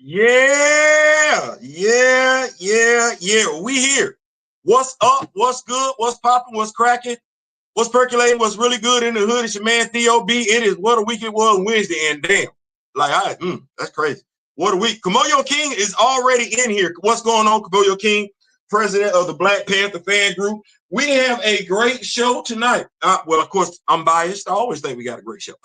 Yeah. We here. What's up? What's good? What's popping? What's cracking? What's percolating? What's really good in the hood? It's your man Theo B. It is what a week it was Wednesday, and damn, that's crazy. What a week. Kamoyo King is already in here. What's going on, Kamoyo King, president of the Black Panther fan group? We have a great show tonight. Well, of course, I'm biased. I always think we got a great show.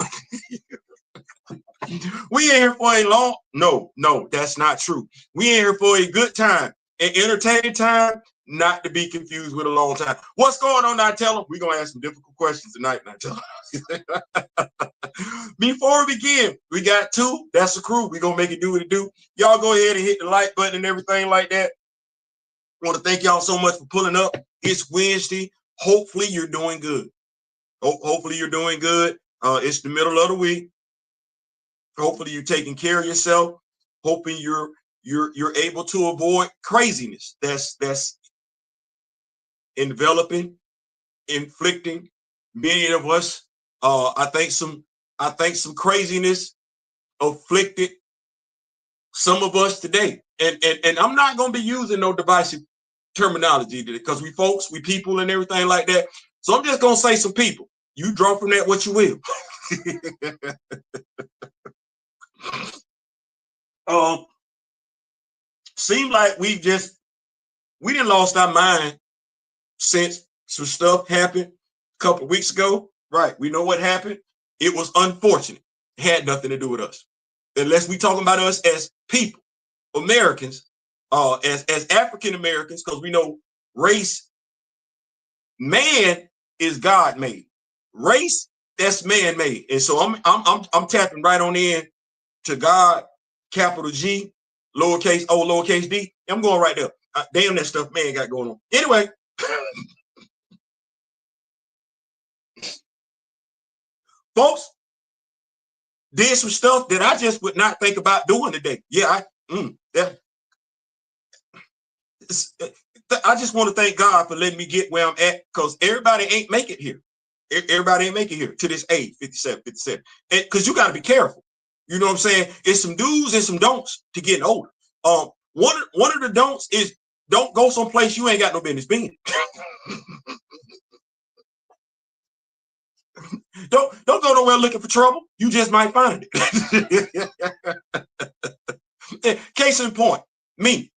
We in here for a long, no, that's not true. We in here for a good time, an entertaining time, not to be confused with a long time. What's going on, Nightella? We're going to ask some difficult questions tonight, Nightella. Before we begin, we got two. That's the crew. We're going to make it do what it do. Y'all go ahead and hit the like button and everything like that. I want to thank y'all so much for pulling up. It's Wednesday. Hopefully you're doing good. Hopefully you're doing good. It's the middle of the week. Hopefully you're taking care of yourself. Hoping you're able to avoid craziness that's enveloping, inflicting many of us. I think some craziness afflicted some of us today. And I'm not gonna be using no divisive terminology because we folks, we people and everything like that. So I'm just gonna say some people. You draw from that what you will. Seemed like we didn't lost our mind since some stuff happened a couple of weeks ago. Right. We know what happened. It was unfortunate. It had nothing to do with us. Unless we talking about us as people, Americans, as African Americans, because we know race, man is God made. Race, that's man made. And so I'm tapping right on in to God, capital G, lowercase o, lowercase d. I'm going right there. Damn, that stuff man got going on. Anyway, folks did some stuff that I just would not think about doing today. Yeah, I just want to thank God for letting me get where I'm at, because everybody ain't make it here. Everybody ain't make it here to this age, 57. Because you got to be careful. You know what I'm saying? It's some do's and some don'ts to getting older. One of the don'ts is don't go someplace you ain't got no business being. Don't go nowhere looking for trouble. You just might find it. Case in point, me.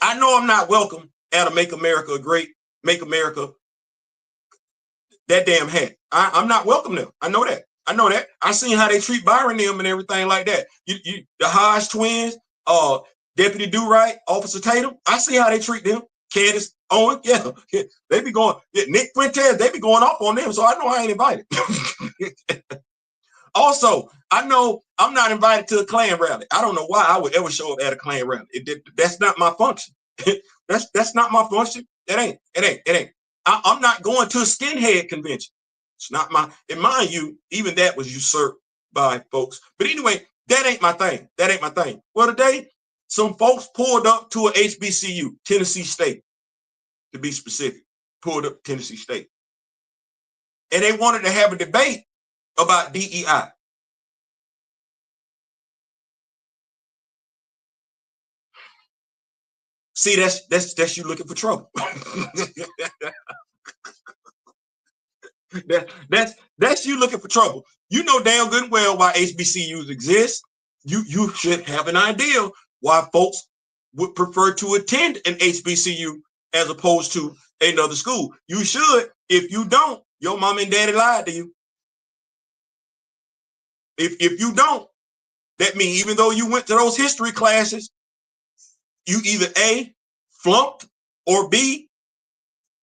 I know I'm not welcome at a Make America Great, Make America that damn hat. I'm not welcome there. I know that. I seen how they treat Byron them and everything like that. The Hodge twins, Deputy Do-Right, Officer Tatum. I see how they treat them. Candace Owen, yeah, they be going. Nick Fuentes, they be going off on them. So I know I ain't invited. Also, I know I'm not invited to a Klan rally. I don't know why I would ever show up at a Klan rally. That's not my function. that's not my function. It ain't. I'm not going to a skinhead convention. It's not my, and mind you, even that was usurped by folks. But anyway, that ain't my thing. Well, today, some folks pulled up to a HBCU, Tennessee State, to be specific, pulled up Tennessee State. And they wanted to have a debate about DEI. See, that's you looking for trouble. That's you looking for trouble. You know damn good and well why HBCUs exist. You should have an idea why folks would prefer to attend an HBCU as opposed to another school. You should. If you don't, your mom and daddy lied to you. If you don't, that means even though you went to those history classes, you either A, flunked, or B,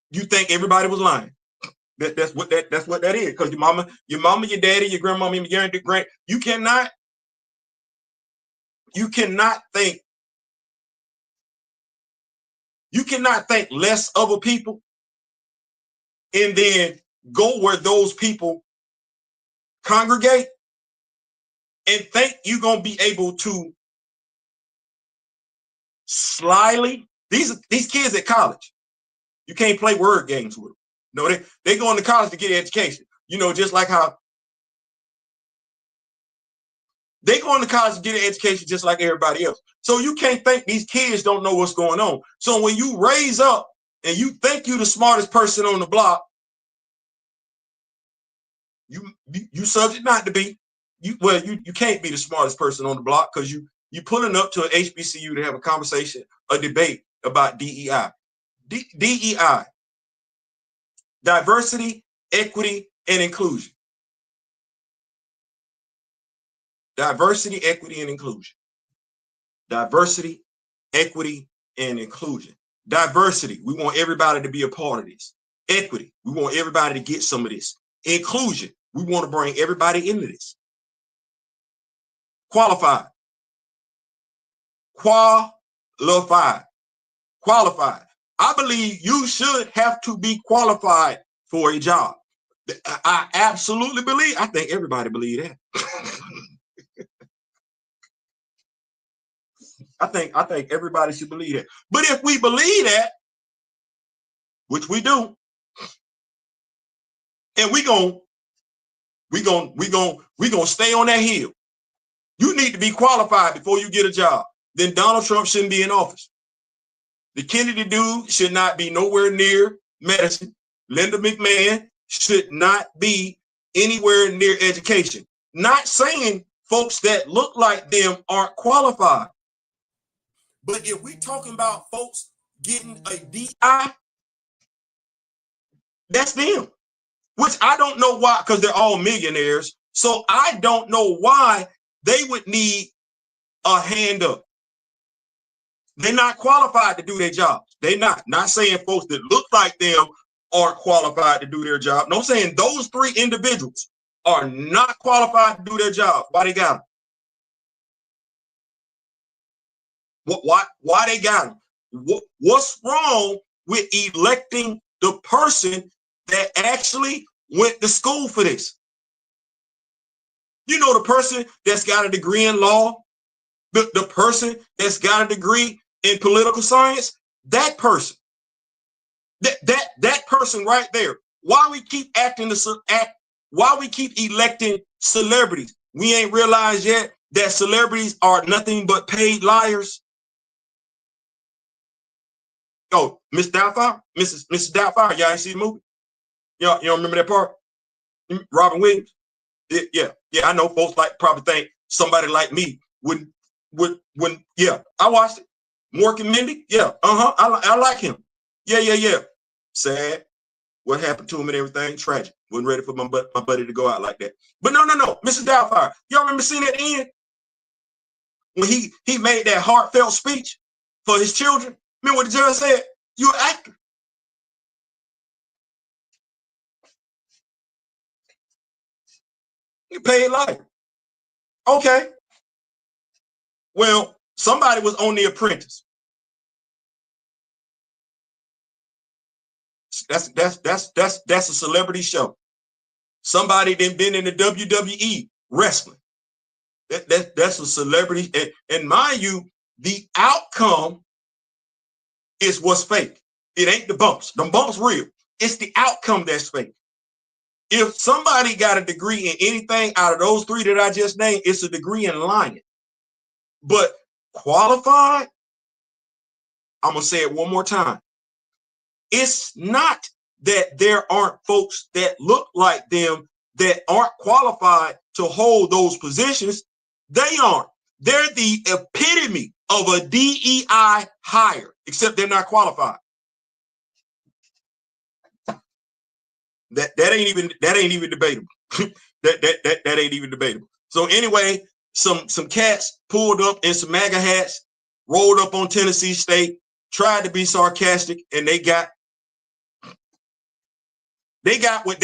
you think everybody was lying. That's what that is. Because your mama, your daddy, your grandmama, your grand, you cannot think less of a people and then go where those people congregate and think you're gonna be able to slyly. These kids at college, you can't play word games with them. No, they going to college to get an education. You know, just like how They going to college to get an education just like everybody else. So you can't think these kids don't know what's going on. So when you raise up and you think you the smartest person on the block, you subject not to be. You can't be the smartest person on the block because you pulling up to an HBCU to have a conversation, a debate about DEI. DEI, diversity, equity, and inclusion. Diversity, equity, and inclusion. Diversity, equity, and inclusion. Diversity, we want everybody to be a part of this. Equity, we want everybody to get some of this. Inclusion, we want to bring everybody into this. Qualified. Qualified. Qualified. I believe you should have to be qualified for a job. I absolutely believe, I think everybody believes that. I think everybody should believe that. But if we believe that, which we do, and we gonna stay on that hill. You need to be qualified before you get a job. Then Donald Trump shouldn't be in office. The Kennedy dude should not be nowhere near medicine. Linda McMahon should not be anywhere near education. Not saying folks that look like them aren't qualified. But if we talking about folks getting a DI, that's them. Which I don't know why, because they're all millionaires. So I don't know why they would need a hand up. They're not qualified to do their jobs. They're not. Not saying folks that look like them aren't qualified to do their job. No, saying those three individuals are not qualified to do their job. Why they got them? Why they got them? What's wrong with electing the person that actually went to school for this? You know, the person that's got a degree in law, the person that's got a degree in political science, that person, that person right there. Why we keep why we keep electing celebrities? We ain't realized yet that celebrities are nothing but paid liars. Oh, Miss Doubtfire, Mrs. Doubtfire, y'all ain't see the movie? Y'all remember that part? Robin Williams? Yeah, I know folks probably think somebody like me wouldn't, yeah, I watched it. Mork and Mindy, yeah, I like him. Yeah. Sad. What happened to him and everything, tragic. Wasn't ready for my buddy to go out like that. But no, Mrs. Doubtfire, y'all remember seeing that end? When he made that heartfelt speech for his children? Remember what the judge said? You're an actor. You paid life. Okay. Well, somebody was on The Apprentice. That's a celebrity show. Somebody then been in the WWE wrestling. That's a celebrity. And mind you, the outcome is what's fake. It ain't the bumps. The bumps real. It's the outcome that's fake. If somebody got a degree in anything out of those three that I just named, it's a degree in lying. But qualified, I'm going to say it one more time. It's not that there aren't folks that look like them that aren't qualified to hold those positions. They aren't. They're the epitome of a DEI hire, except they're not qualified. That ain't even debatable. that ain't even debatable. So anyway, some cats pulled up in some MAGA hats, rolled up on Tennessee State, tried to be sarcastic, and they got what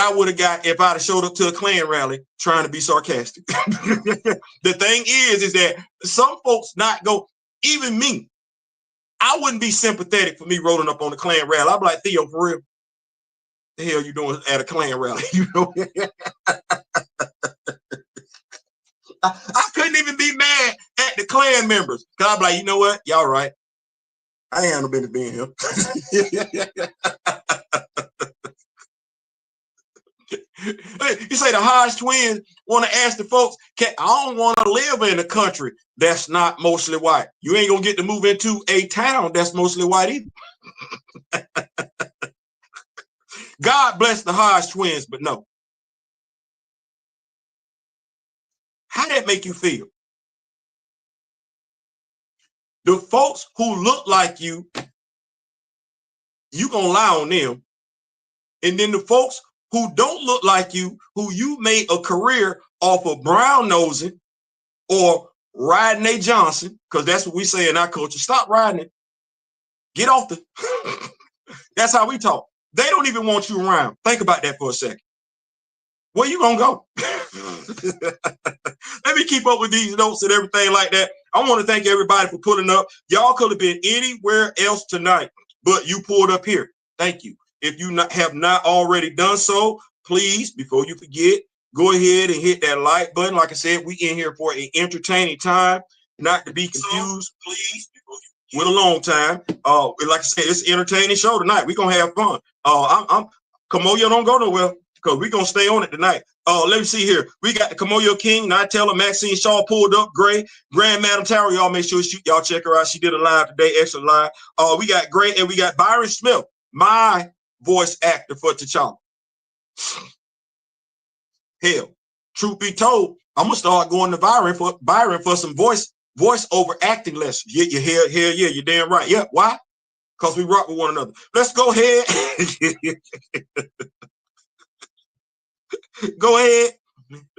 I would have got if I'd have showed up to a Klan rally trying to be sarcastic. The thing is that some folks not go, even me, I wouldn't be sympathetic for me rolling up on the Klan rally. I'd be like, Theo, for real, the hell you doing at a Klan rally? You know, I couldn't even be mad at the Klan members because I'd be like, you know what, y'all right. I ain't no business being here. You say the Hodge twins want to ask the folks, I don't want to live in a country that's not mostly white. You ain't gonna get to move into a town that's mostly white either. God bless the Hodge twins, but no. How that make you feel? The folks who look like you gonna lie on them. And then the folks who don't look like you, who you made a career off of brown nosing or riding a Johnson, because that's what we say in our culture. Stop riding it. Get off the. That's how we talk. They don't even want you around. Think about that for a second. Where you gonna go? Let me keep up with these notes and everything like that. I want to thank everybody for pulling up. Y'all could have been anywhere else tonight, but you pulled up here. Thank you. If you have not already done so, please, before you forget, go ahead and hit that like button. Like I said, we in here for an entertaining time, not to be confused, please, with a long time. Like I said, it's an entertaining show tonight. We're gonna have fun. Kamoyo don't go nowhere because we're gonna stay on it tonight. Let me see here. We got the Kamoyo King, Nightella, Maxine Shaw pulled up, Gray, Grand Madam Tower. Y'all make sure y'all check her out. She did a live today, extra live. We got Gray and we got Byron Smith, my voice actor for T'Challa. Hell, truth be told, I'm gonna start going to Byron for some voice over acting lessons. Yeah, hell yeah, you're damn right. Yeah, why? Because we rock with one another. Let's go ahead.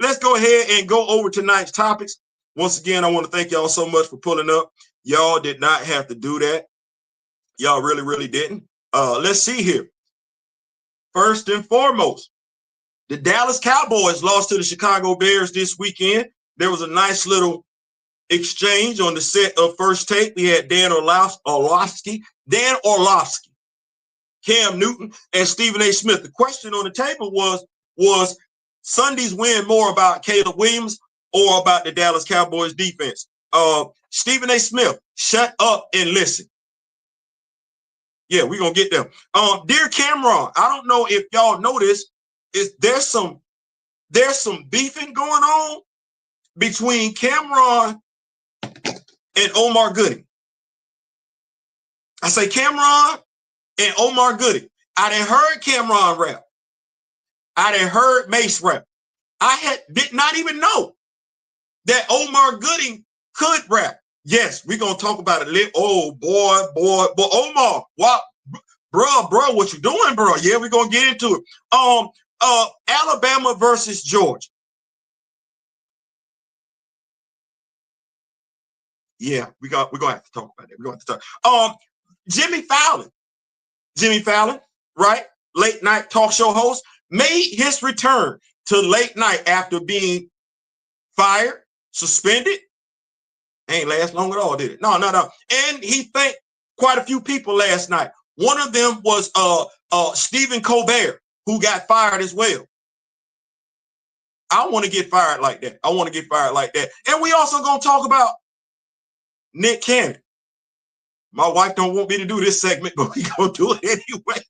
Let's go ahead and go over tonight's topics. Once again, I want to thank y'all so much for pulling up. Y'all did not have to do that. Y'all really, really didn't. Let's see here. First and foremost, the Dallas Cowboys lost to the Chicago Bears this weekend. There was a nice little exchange on the set of First Take. We had Dan Orlovsky, Cam Newton, and Stephen A. Smith. The question on the table was Sunday's win more about Caleb Williams or about the Dallas Cowboys defense? Stephen A. Smith, shut up and listen. Yeah, we're gonna get them. Dear Cameron, I don't know if y'all know this. There's some beefing going on between Cameron and Omar Gooding. I say Cameron and Omar Gooding. I done heard Cameron rap. I done heard Mace rap. Did not even know that Omar Gooding could rap. Yes, we're gonna talk about it. Oh boy, Omar, what, bro, what you doing, bro? Yeah, we're gonna get into it. Alabama versus Georgia. Yeah, we're gonna have to talk about that. We're gonna have to talk. Jimmy Fallon, right? Late night talk show host, made his return to late night after being fired, suspended. Ain't last long at all, did it? No. And he thanked quite a few people last night. One of them was Stephen Colbert, who got fired as well. I want to get fired like that. And we also gonna talk about Nick Cannon. My wife don't want me to do this segment, but we gonna do it anyway.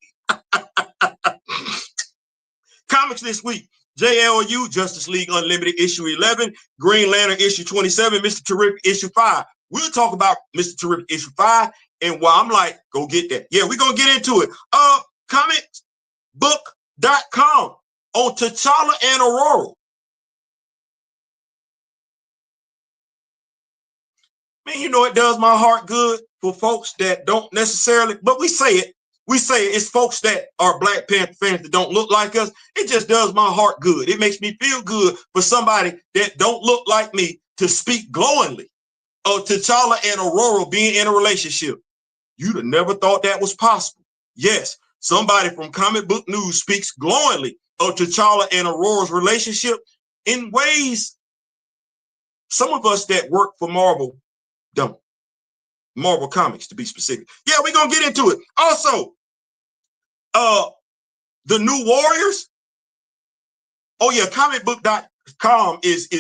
Comics this week. JLU, Justice League Unlimited, issue 11, Green Lantern, issue 27, Mr. Terrific, issue 5. We'll talk about Mr. Terrific, issue 5, and why I'm like, go get that. Yeah, we're going to get into it. Comicsbook.com on T'Challa and Ororo. Man, you know, it does my heart good for folks that don't necessarily, but we say it. It's folks that are Black Panther fans that don't look like us. It just does my heart good. It makes me feel good for somebody that don't look like me to speak glowingly of T'Challa and Ororo being in a relationship. You'd have never thought that was possible. Yes, somebody from Comic Book News speaks glowingly of T'Challa and Aurora's relationship in ways some of us that work for Marvel don't. Marvel Comics, to be specific. Yeah, we're going to get into it. Also, the new Warriors. Oh yeah, comicbook.com is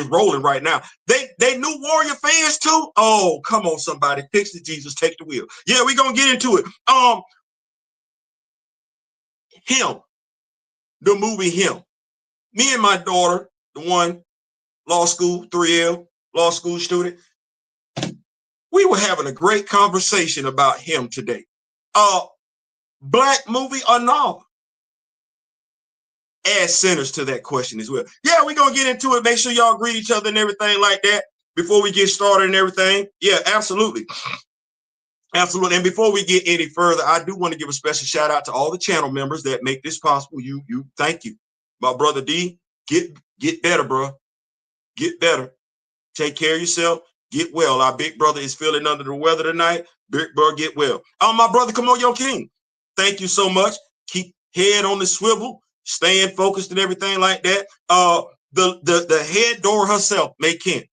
rolling right now. They new Warrior fans too. Oh, come on, somebody. Pixie Jesus, take the wheel. Yeah, we're going to get into it. Him, the movie Him. Me and my daughter, the one law school, 3L, law school student, we were having a great conversation about Him today. Black movie or not? Add centers to that question as well. Yeah, we're going to get into it. Make sure y'all greet each other and everything like that before we get started and everything. Yeah, absolutely. Absolutely. And before we get any further, I do want to give a special shout out to all the channel members that make this possible. You thank you. My brother D, get better, bro. Get better. Take care of yourself. Get well. Our big brother is feeling under the weather tonight. Big bro, get well. My brother, come on, your king. Thank you so much. Keep head on the swivel, staying focused and everything like that. The head door herself, May Kent.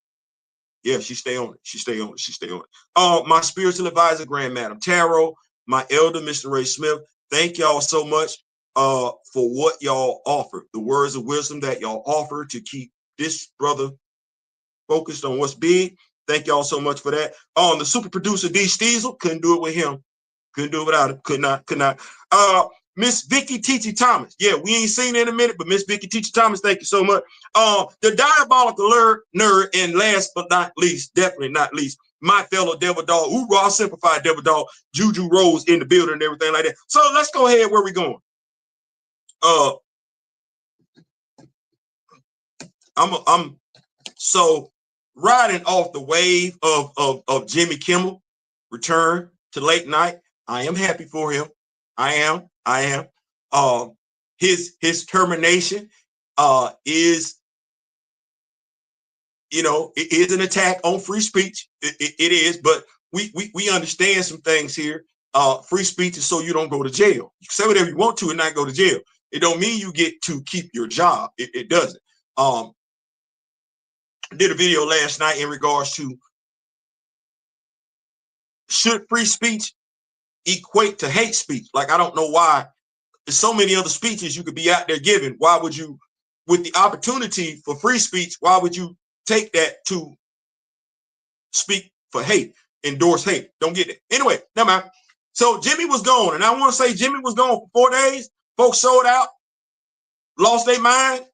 Yeah, she stay on it. She stay on it. She stay on it. My spiritual advisor, Grand Madam Tarot, my elder, Mr. Ray Smith. Thank y'all so much for what y'all offer. The words of wisdom that y'all offer to keep this brother focused on what's big. Thank y'all so much for that. The super producer, D. Steezel, couldn't do it with him. Couldn't do it without him. Could not. Miss Vicky T.T. Thomas. Yeah, we ain't seen her in a minute, but Miss Vicky T.T. Thomas, thank you so much. The diabolical nerd, and last but not least, definitely not least, my fellow devil dog, raw simplified devil dog, Juju Rose in the building and everything like that. So let's go ahead where we going. I'm so riding off the wave of Jimmy Kimmel return to late night. I am happy for him. I am. His termination is, it is an attack on free speech. It is, but we understand some things here. Free speech is so you don't go to jail. You can say whatever you want to and not go to jail. It don't mean you get to keep your job. It doesn't. Did a video last night in regards to, should free speech equate to hate speech? Like, I don't know why. There's so many other speeches you could be out there giving. Why would you, with the opportunity for free speech, why would you take that to speak for hate, endorse hate? Don't get it. Anyway, never mind. So Jimmy was gone, and I want to say Jimmy was gone for 4 days. Folks sold out, lost their mind,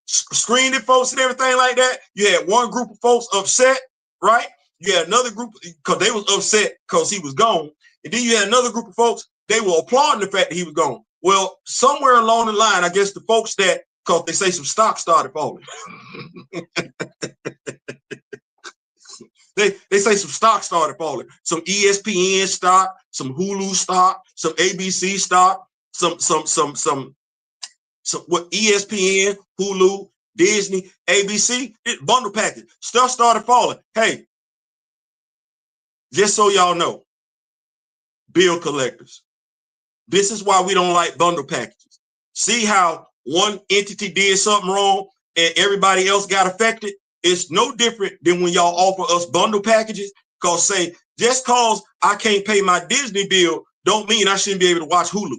screened at folks and everything like that. You had one group of folks upset, right? You had another group because they was upset because he was gone. And then you had another group of folks, they were applauding the fact that he was gone. Well, somewhere along the line, I guess the folks that, because they say some stock started falling. They say some stock started falling. Some ESPN stock, some Hulu stock, some ABC stock, some what, ESPN, Hulu, Disney, ABC, bundle package. Stuff started falling. Hey, just so y'all know, bill collectors, this is why we don't like bundle packages. See how one entity did something wrong and everybody else got affected? It's no different than when y'all offer us bundle packages, because say, just cause I can't pay my Disney bill don't mean I shouldn't be able to watch Hulu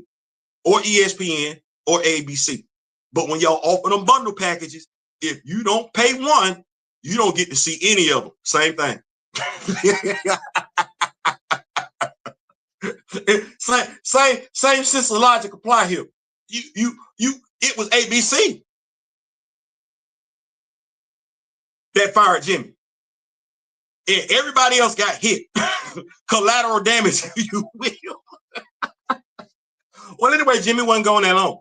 or ESPN or ABC. But when y'all offer them bundle packages, if you don't pay one, you don't get to see any of them. Same thing. same sense of logic apply here. It was ABC that fired Jimmy, and everybody else got hit. Collateral damage, if you will. Well, anyway, Jimmy wasn't gone that long.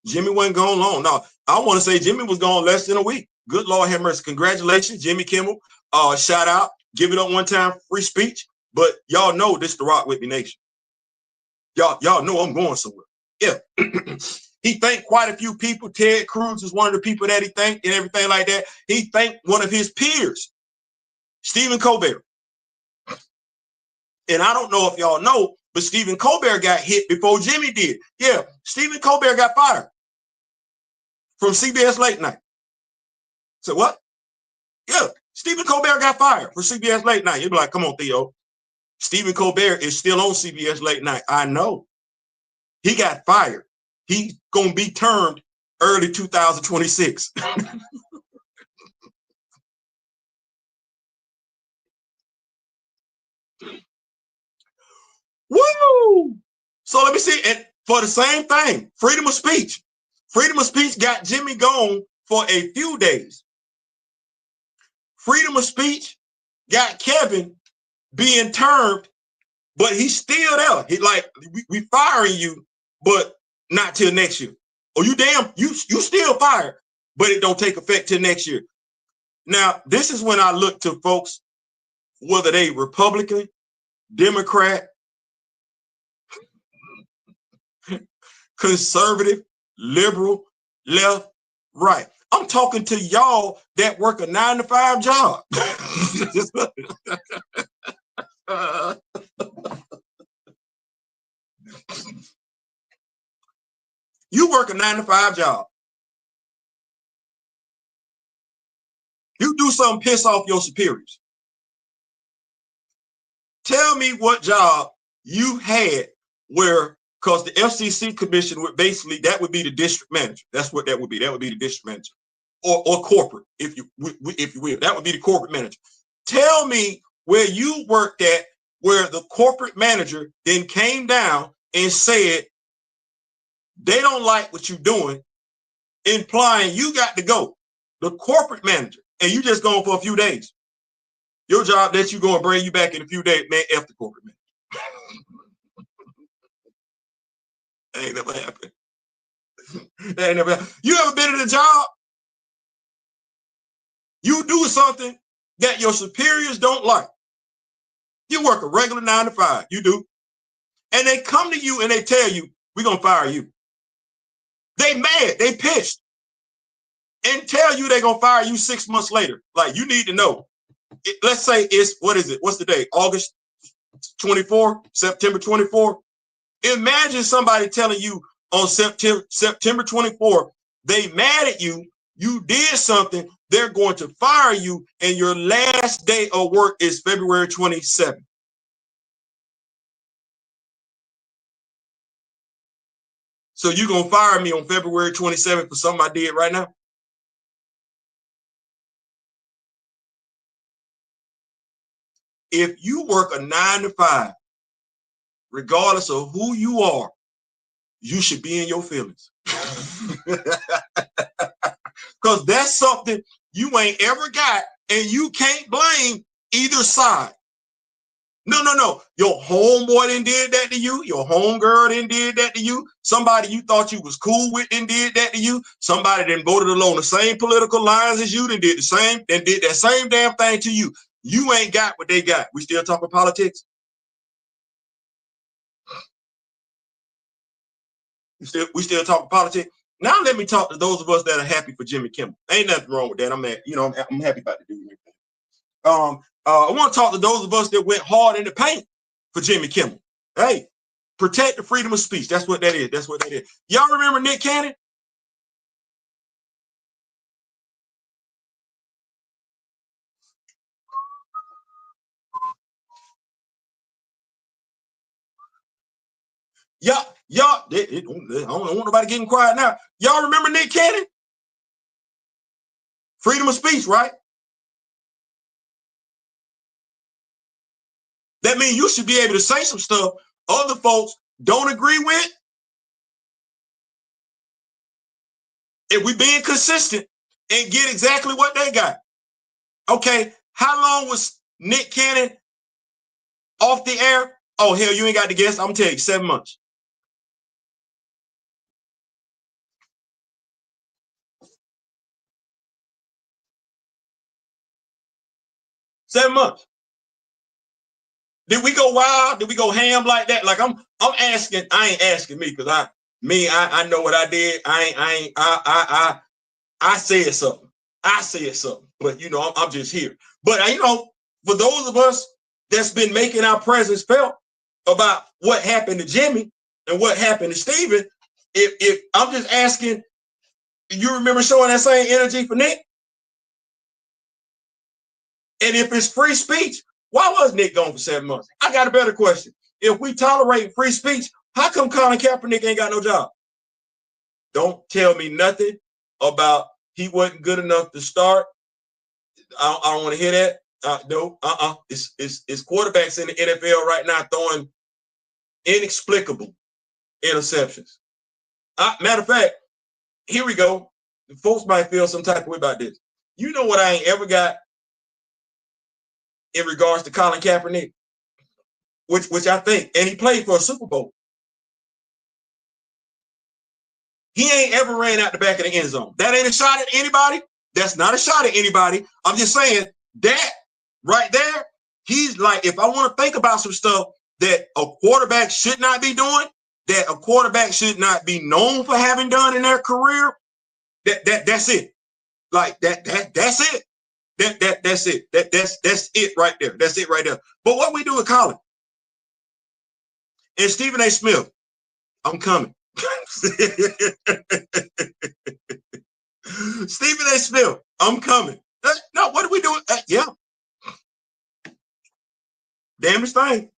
Jimmy wasn't gone long. No, I want to say Jimmy was gone less than a week. Good Lord have mercy. Congratulations, Jimmy Kimmel. Shout out. Give it up one time, free speech. But y'all know this the Rock With Me Nation. Y'all know I'm going somewhere. Yeah. He thanked quite a few people. Ted Cruz is one of the people that he thanked and everything like that. He thanked one of his peers, Stephen Colbert. And I don't know if y'all know, but Stephen Colbert got hit before Jimmy did. Yeah, Stephen Colbert got fired from CBS Late Night. So what? Yeah, Stephen Colbert got fired for CBS Late Night. You'd be like, come on, Theo. Stephen Colbert is still on CBS Late Night. I know. He got fired. He's going to be termed early 2026. Woo! So let me see. And for the same thing, freedom of speech. Freedom of speech got Jimmy gone for a few days. Freedom of speech got Kevin being termed, but he's still there. He like, we firing you, but not till next year. Or you still fired, but it don't take effect till next year. Now, this is when I look to folks, whether they Republican, Democrat, conservative, liberal, left, right. I'm talking to y'all that work a 9-to-5 job. You work a 9-to-5 job. You do something piss off your superiors. Tell me what job you had where, because the FCC commission would basically, that would be the district manager. That's what that would be. That would be the district manager, or corporate, if you will. That would be the corporate manager. Tell me where you worked at where the corporate manager then came down and said they don't like what you're doing, implying you got to go. The corporate manager, and you just gone for a few days. Your job that you go and bring you back in a few days, man, F the corporate manager. That ain't never happened. That ain't never happened. You ever been in a job? You do something that your superiors don't like. You work a regular 9-to-5. You do. And they come to you and they tell you, we're going to fire you. They mad. They pissed. And tell you they're going to fire you 6 months later. Like, you need to know. Let's say it's, what is it? What's the day? August 24, September 24. Imagine somebody telling you on September 24, they mad at you, you did something, they're going to fire you, and your last day of work is February 27. So you're going to fire me on February 27th for something I did right now? If you work a 9-to-5, regardless of who you are, you should be in your feelings. Because that's something you ain't ever got, and you can't blame either side. No. Your homeboy then did that to you. Your homegirl then did that to you. Somebody you thought you was cool with then did that to you. Somebody then voted along the same political lines as you, then did that same damn thing to you. You ain't got what they got. We still talking politics? We still talking politics? Now let me talk to those of us that are happy for Jimmy Kimmel. Ain't nothing wrong with that. I'm happy about the dude. I want to talk to those of us that went hard in the paint for Jimmy Kimmel. Hey, protect the freedom of speech. That's what that is. That's what that is. Y'all remember Nick Cannon? Y'all, I don't want nobody getting quiet now. Y'all remember Nick Cannon? Freedom of speech, right? That means you should be able to say some stuff other folks don't agree with. If we being consistent and get exactly what they got. Okay, how long was Nick Cannon off the air? Oh, hell, you ain't got to guess. I'm gonna tell you, 7 months. Seven months. Did we go wild? Did we go ham like that? Like I'm asking. I ain't asking me because I know what I did. I said something. I said something. But I'm just here. But for those of us that's been making our presence felt about what happened to Jimmy and what happened to Steven, if I'm just asking, you remember showing that same energy for Nick? And if it's free speech, why was Nick gone for 7 months? I got a better question. If we tolerate free speech, how come Colin Kaepernick ain't got no job? Don't tell me nothing about he wasn't good enough to start. I don't want to hear that. No. It's quarterbacks in the NFL right now throwing inexplicable interceptions. Matter of fact, here we go. The folks might feel some type of way about this. You know what I ain't ever got in regards to Colin Kaepernick, which I think, and he played for a Super Bowl. He ain't ever ran out the back of the end zone. That ain't a shot at anybody. That's not a shot at anybody. I'm just saying that right there, he's like, if I want to think about some stuff that a quarterback should not be doing, that a quarterback should not be known for having done in their career, that's it. Like that's it. That's it. That's it right there. That's it right there. But what we do with Colin and Stephen A. Smith, I'm coming. Stephen A. Smith, I'm coming. No, what are we doing? Yeah. Damnest thing.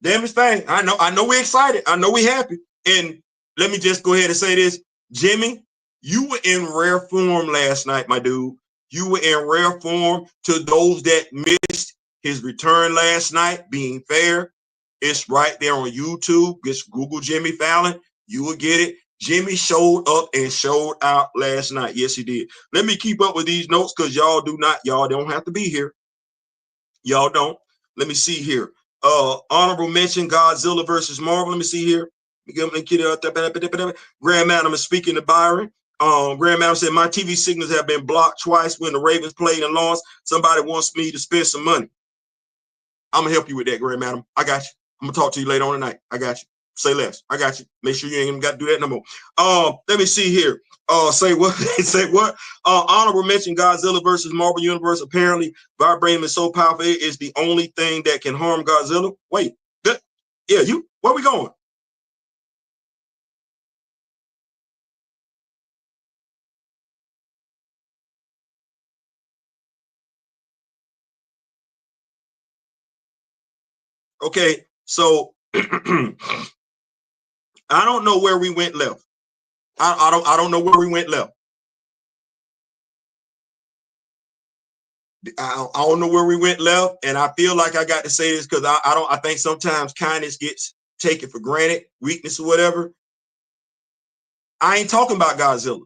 Damnest thing. I know we're excited. I know we're happy. And let me just go ahead and say this. Jimmy, you were in rare form last night, my dude. You were in rare form. To those that missed his return last night, being fair, it's right there on YouTube. Just Google Jimmy Fallon. You will get it. Jimmy showed up and showed out last night. Yes, he did. Let me keep up with these notes because y'all don't have to be here. Y'all don't. Let me see here. Honorable mention, Godzilla versus Marvel. Let me see here. Grand Madam is speaking to Byron. Grand Madam said, my TV signals have been blocked twice when the Ravens played and lost. Somebody wants me to spend some money. I'm going to help you with that, Grand Madam. I got you. I'm going to talk to you later on tonight. I got you. Say less. I got you. Make sure you ain't even got to do that no more. Let me see here. Say what? Say what? Honorable mention, Godzilla versus Marvel Universe. Apparently, vibranium is so powerful, it is the only thing that can harm Godzilla. Wait. Yeah, where we going? Okay, so I don't know where we went left. I don't know where we went left. I don't know where we went left, and I feel like I got to say this because I think sometimes kindness gets taken for granted, weakness or whatever. I ain't talking about Godzilla.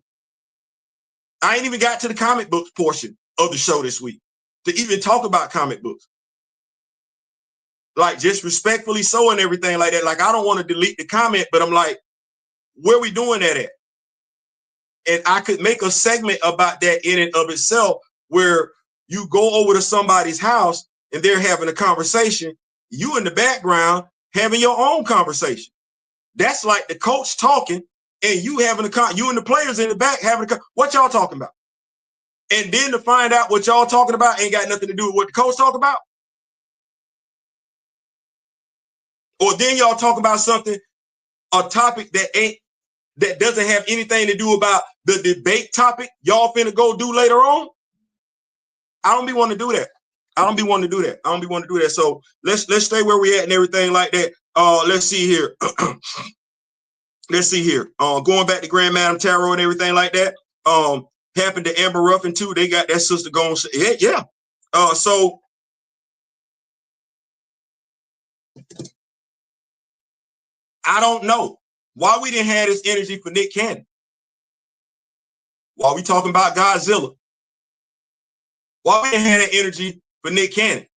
I ain't even got to the comic books portion of the show this week to even talk about comic books. Like, just respectfully so and everything like that. Like, I don't want to delete the comment, but I'm like, where we doing that at? And I could make a segment about that in and of itself, where you go over to somebody's house and they're having a conversation, you in the background having your own conversation. That's like the coach talking and you having you and the players in the back having what y'all talking about? And then to find out what y'all talking about ain't got nothing to do with what the coach talk about. Or then y'all talk about something, a topic that doesn't have anything to do about the debate topic y'all finna go do later on. I don't be wanting to do that. I don't be wanting to do that. So let's stay where we at and everything like that. Let's see here. Let's see here. Going back to Grand Madam Tarot and everything like that. Happened to Amber Ruffin too. They got that sister going. Yeah. So I don't know why we didn't have this energy for Nick Cannon. Why we talking about Godzilla? Why we didn't have that energy for Nick Cannon?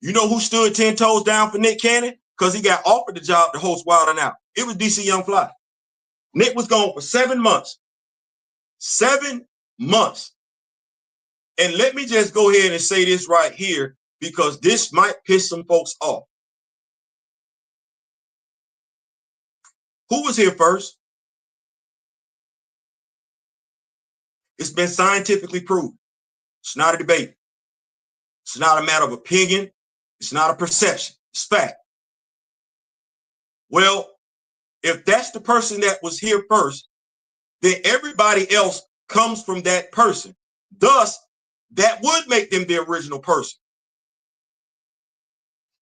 You know who stood 10 toes down for Nick Cannon? Because he got offered the job to host Wild 'N Out. It was DC Young Fly. Nick was gone for 7 months. 7 months. And let me just go ahead and say this right here, because this might piss some folks off. Who was here first? It's been scientifically proven. It's not a debate. It's not a matter of opinion. It's not a perception. It's fact. Well, if that's the person that was here first, then everybody else comes from that person. Thus, that would make them the original person.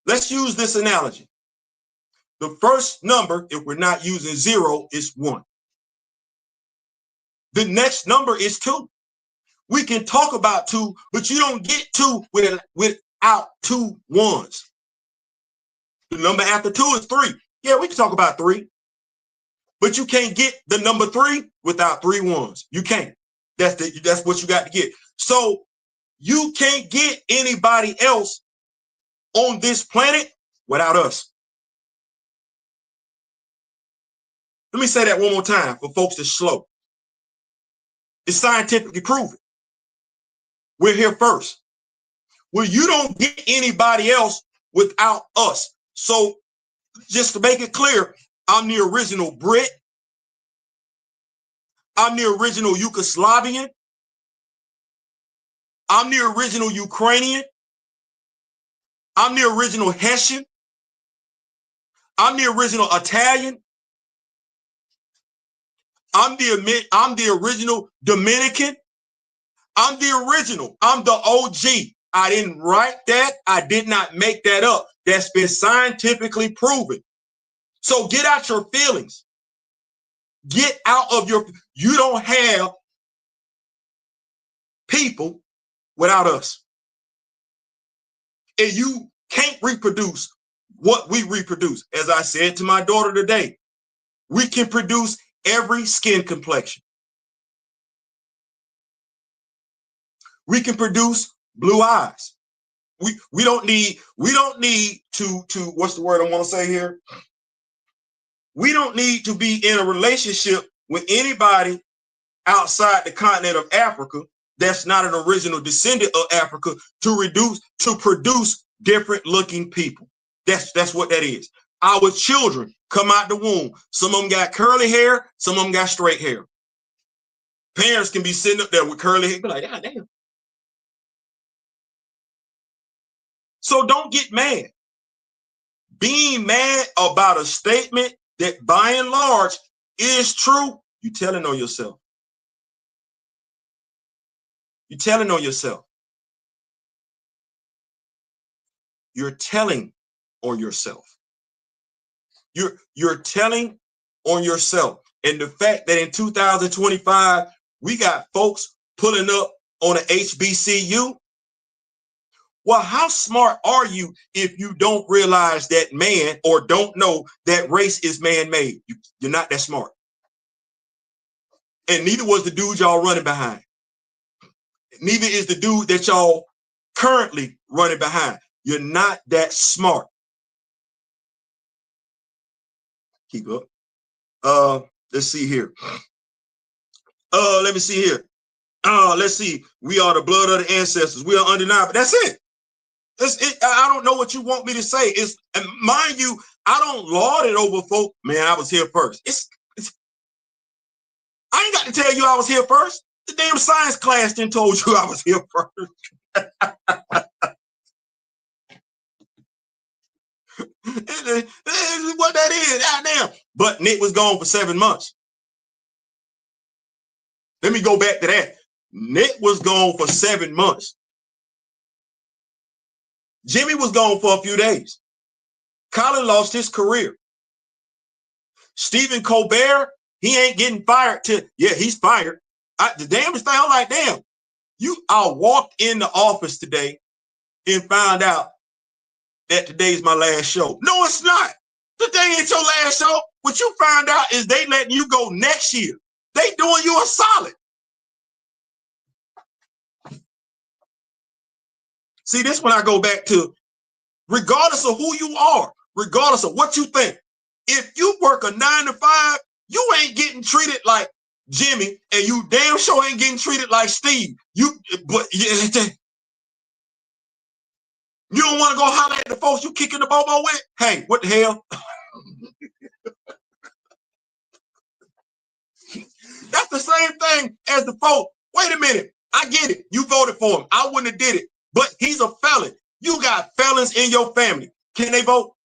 Let's use this analogy. The first number, if we're not using 0, is 1. The next number is 2. We can talk about 2, but you don't get 2 without 2 ones. The number after 2 is 3. Yeah, we can talk about 3. But you can't get the number 3 without 3 ones. You can't. That's what you got to get. So you can't get anybody else on this planet without us. Let me say that one more time for folks that's slow. It's scientifically proven. We're here first. Well, you don't get anybody else without us. So just to make it clear, I'm the original Brit. I'm the original Yugoslavian. I'm the original Ukrainian. I'm the original Hessian. I'm the original Italian. I'm the original Dominican. I'm the original. I'm the OG. I didn't write that. I did not make that up. That's been scientifically proven. So get out your feelings. Get out of you don't have people without us. And you can't reproduce what we reproduce. As I said to my daughter today, we can produce every skin complexion. We can produce blue eyes. We don't need to what's the word I want to say here? We don't need to be in a relationship with anybody outside the continent of Africa that's not an original descendant of Africa to produce different looking people. That's what that is. Our children come out the womb. Some of them got curly hair, some of them got straight hair. Parents can be sitting up there with curly hair, be like, God damn. So don't get mad. Being mad about a statement that by and large is true, you're telling on yourself. You're telling on yourself. You're telling on yourself. You're telling on yourself. And the fact that in 2025, we got folks pulling up on an HBCU. Well, how smart are you if you don't realize that man or don't know that race is man-made? You're not that smart. And neither was the dude y'all running behind. Neither is the dude that y'all currently running behind. You're not that smart. Keep up. Let's see here. Let me see here. Let's see. We are the blood of the ancestors. We are undeniable. That's it. That's it. I don't know what you want me to say. And mind you, I don't laud it over folk. Man, I was here first. I ain't got to tell you I was here first. The damn science class then told you I was here first. What that is, goddamn. But Nick was gone for 7 months. Let me go back to that. Nick was gone for 7 months. Jimmy was gone for a few days. Colin lost his career. Stephen Colbert, he ain't getting fired yeah, he's fired. The damnest thing, I'm like, damn, I walked in the office today and found out that today's my last show. No, it's not. Today ain't your last show. What you found out is they letting you go next year. They doing you a solid. See, this when I go back to, regardless of who you are, regardless of what you think, if you work a 9 to 5, you ain't getting treated like Jimmy, and you damn sure ain't getting treated like Steve. You don't want to go holler at the folks you kicking the bobo with? Hey, what the hell? That's the same thing as the folk. Wait a minute. I get it. You voted for him. I wouldn't have did it. But he's a felon. You got felons in your family. Can they vote?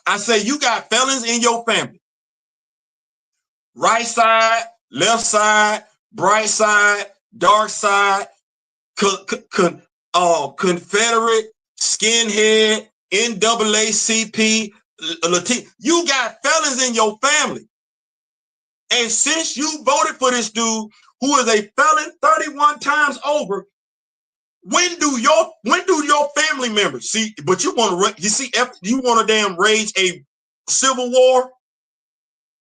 I say you got felons in your family. Right side, left side, bright side, dark side, Confederate, skinhead, NAACP, Latino. You got felons in your family. And since you voted for this dude, who is a felon 31 times over, when do your family members see? But you want to, you want to damn rage a civil war?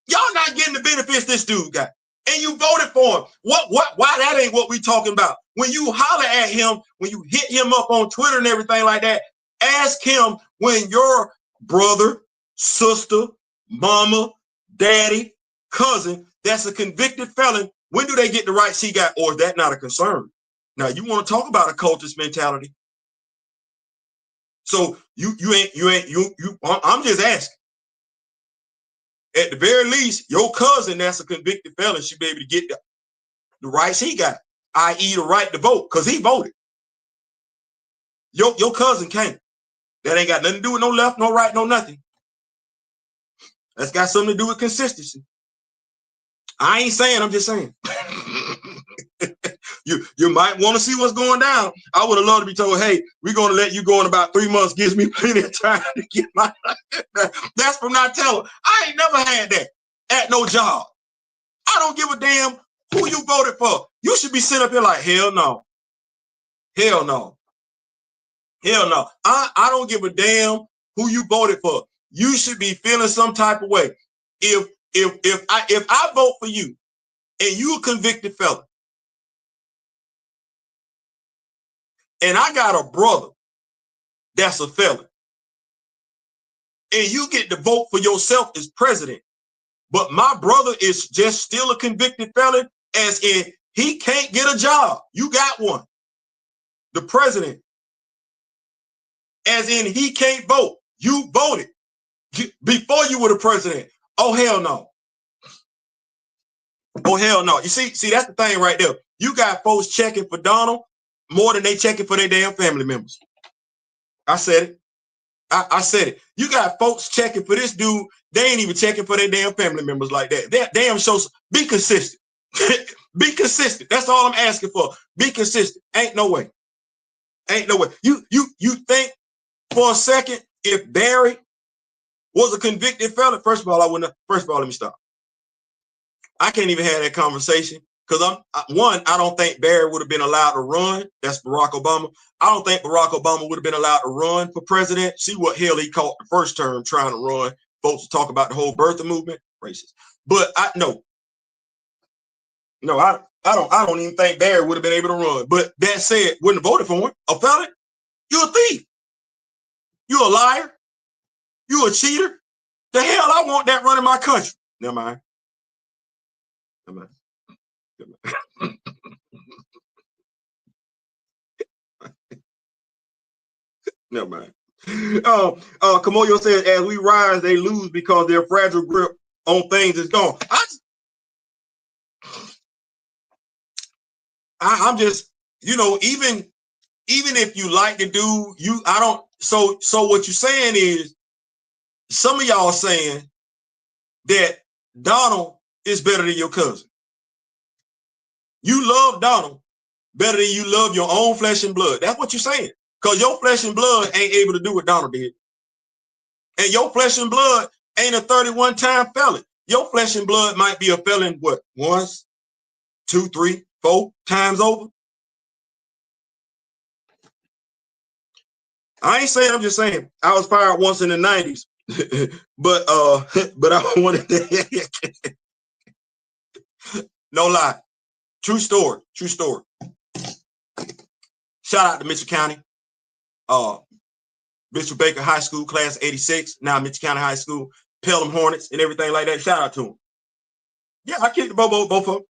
Y'all not getting the benefits this dude got, and you voted for him. Why that ain't what we talking about? When you holler at him, when you hit him up on Twitter and everything like that, ask him when your brother, sister, mama, daddy, cousin, that's a convicted felon, when do they get the rights he got, or is that not a concern? Now you want to talk about a cultist mentality. So I'm just asking. At the very least, your cousin that's a convicted felon should be able to get the rights he got, i.e. the right to vote, because he voted. Your cousin can't. That ain't got nothing to do with no left, no right, no nothing. That's got something to do with consistency. I ain't saying, I'm just saying. You might want to see what's going down. I would have loved to be told, hey, we're going to let you go in about 3 months. Gives me plenty of time to get my... That's from not telling. I ain't never had that at no job. I don't give a damn who you voted for. You should be sitting up here like, hell no. Hell no. Hell no. I don't give a damn who you voted for. You should be feeling some type of way. If I vote for you and you a convicted felon, and I got a brother that's a felon, and you get to vote for yourself as president, but my brother is just still a convicted felon, as in he can't get a job. You got one. The president, as in he can't vote. You voted before you were the president. Oh, hell no. Oh, hell no. You see, that's the thing right there. You got folks checking for Donald more than they checking for their damn family members. I said it. I said it. You got folks checking for this dude. They ain't even checking for their damn family members like that. That damn show. Be consistent. Be consistent. That's all I'm asking for. Be consistent. Ain't no way. Ain't no way. You think for a second if Barry was a convicted felon? First of all, I wouldn't. First of all, let me stop. I can't even have that conversation. Because I don't think Barry would have been allowed to run. That's Barack Obama. I don't think Barack Obama would have been allowed to run for president. See what hell he caught the first term trying to run. Folks talk about the whole birther movement, racist. But I don't even think Barry would have been able to run. But that said, wouldn't have voted for him. A felon? You a thief. You a liar. You a cheater. The hell I want that running my country. Never mind. Never mind. Never mind. Kamoyo says, as we rise, they lose because their fragile grip on things is gone. I'm just, even if you like the dude, so what you're saying is, some of y'all are saying that Donald is better than your cousin. You love Donald better than you love your own flesh and blood. That's what you're saying. Because your flesh and blood ain't able to do what Donald did. And your flesh and blood ain't a 31-time felon. Your flesh and blood might be a felon, what, once, 2, 3, 4 times over? I ain't saying, I'm just saying. I was fired once in the 90s. but I wanted to... No lie. True story. True story. Shout out to Mitchell County. Bishop Baker High School, class 86. Now Mitchell County High School. Pelham Hornets and everything like that. Shout out to them. Yeah, I kicked both of them.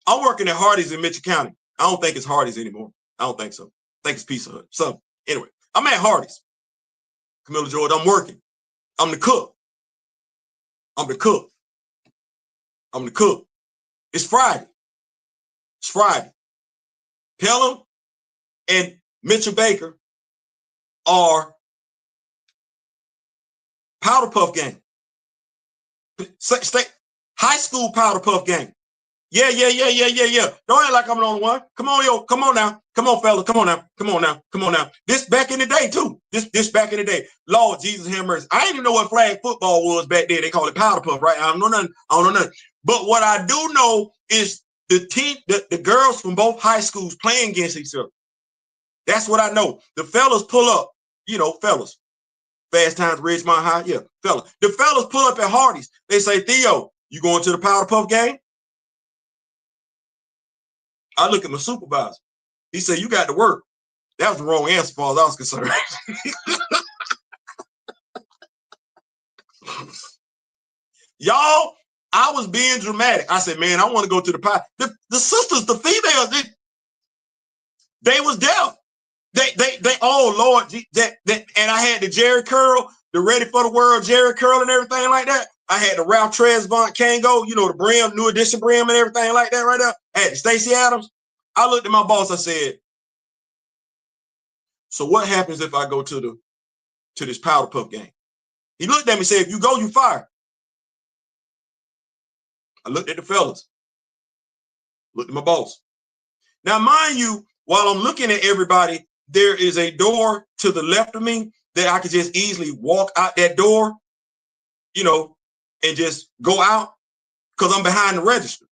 I'm working at Hardee's in Mitchell County. I don't think it's Hardee's anymore. I don't think so. I think it's Pizza Hut. So anyway, I'm at Hardee's. Camilla George, I'm working. I'm the cook. I'm the cook. I'm the cook. It's Friday. It's Friday. Pelham and Mitchell Baker are powder puff gang. High school powder puff gang. Yeah. Don't act like I'm the only one. Come on, yo. Come on now. Come on, fella. Come on now. Come on now. Come on now. This back in the day, too. This back in the day. Lord Jesus have mercy. I didn't even know what flag football was back then. They call it powder puff, right? I don't know nothing. But what I do know is the girls from both high schools playing against each other. That's what I know. The fellas pull up, fellas. Fast Times, Ridgemont High, yeah, fellas. The fellas pull up at Hardee's. They say, Theo, you going to the Powder Puff game? I look at my supervisor. He said, you got to work. That was the wrong answer as far as I was concerned. Y'all, I was being dramatic. I said, man, I want to go to the pie. The sisters, the females, they was there. They oh Lord, and I had the Jerry curl, the Ready for the World Jerry curl and everything like that. I had the Ralph Tresvant Kango, the brim, new edition brim and everything like that right there. I had the Stacey Adams. I looked at my boss, I said, so what happens if I go to this Powder Puff game? He looked at me and said, if you go, you fired. I looked at the fellas, looked at my boss. Now, mind you, while I'm looking at everybody, there is a door to the left of me that I could just easily walk out that door, and just go out because I'm behind the register.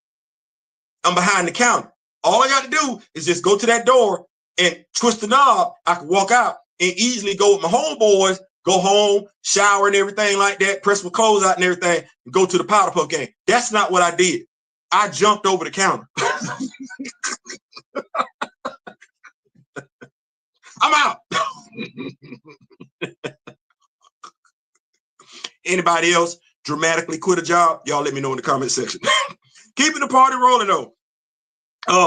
I'm behind the counter. All I got to do is just go to that door and twist the knob. I can walk out and easily go with my homeboys, go home, shower and everything like that, press my clothes out and everything, and go to the Powder Puff game. That's not what I did. I jumped over the counter. I'm out. Anybody else dramatically quit a job? Y'all let me know in the comment section. Keeping the party rolling though.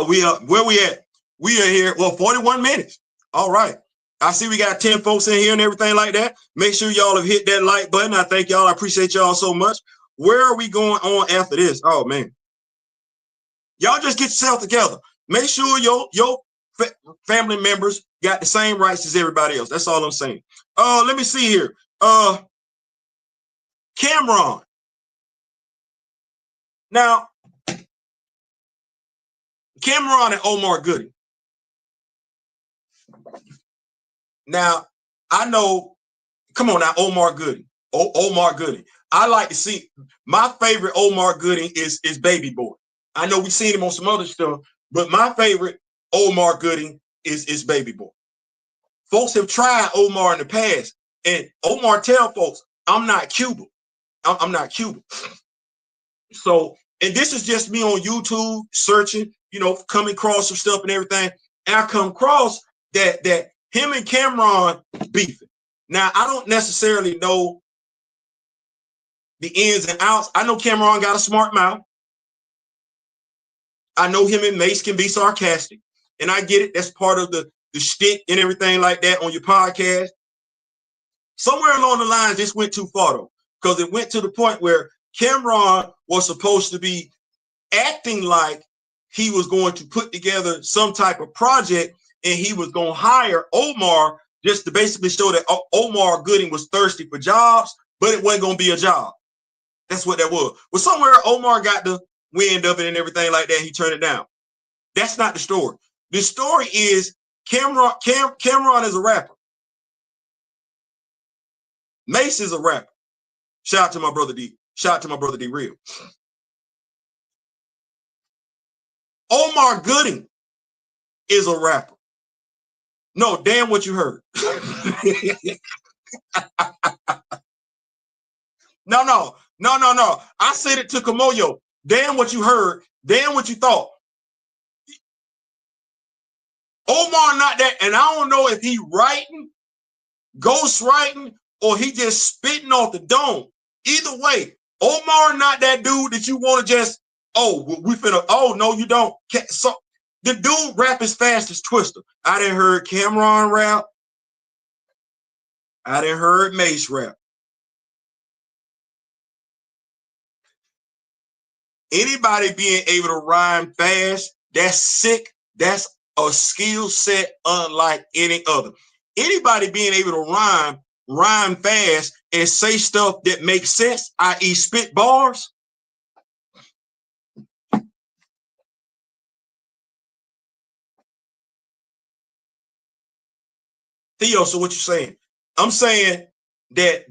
We are where we at? We are here. Well, 41 minutes. All right. I see we got 10 folks in here and everything like that. Make sure y'all have hit that like button. I thank y'all. I appreciate y'all so much. Where are we going on after this? Oh man. Y'all just get yourself together. Make sure your family members got the same rights as everybody else. That's all I'm saying. Let me see here. Cameron. Now, Cameron and Omar Gooding. Now, I know, come on now, Omar Gooding. Omar Gooding. I like to see, my favorite Omar Gooding is Baby Boy. I know we've seen him on some other stuff, but my favorite Omar Gooding is Baby Boy. Folks have tried Omar in the past, and Omar tell folks, I'm not Cuban. I'm not Cuban. So, and this is just me on YouTube searching, coming across some stuff and everything. And I come across that him and Cameron beefing. Now, I don't necessarily know the ins and outs. I know Cameron got a smart mouth. I know him and Mace can be sarcastic. And I get it. That's part of the shtick and everything like that on your podcast. Somewhere along the lines, this went too far, though, because it went to the point where Cameron was supposed to be acting like he was going to put together some type of project, and he was going to hire Omar just to basically show that Omar Gooding was thirsty for jobs, but it wasn't going to be a job. That's what that was. But somewhere Omar got the wind of it and everything like that. He turned it down. That's not the story. The story is Cameron is a rapper. Mace is a rapper. Shout out to my brother D. Shout out to my brother D Real. Omar Gooding is a rapper. No, damn what you heard. No. I said it to Kamoyo. Damn what you heard. Damn what you thought. Omar not that, and I don't know if he writing, ghost writing, or he just spitting off the dome. Either way, Omar not that dude that you want to just, no, you don't. So the dude rap as fast as Twister. I done heard Cameron rap. I done heard Mace rap. Anybody being able to rhyme fast, that's sick. That's a skill set unlike any other. Anybody being able to rhyme fast and say stuff that makes sense, i.e. spit bars. Theo, so what you saying? I'm saying that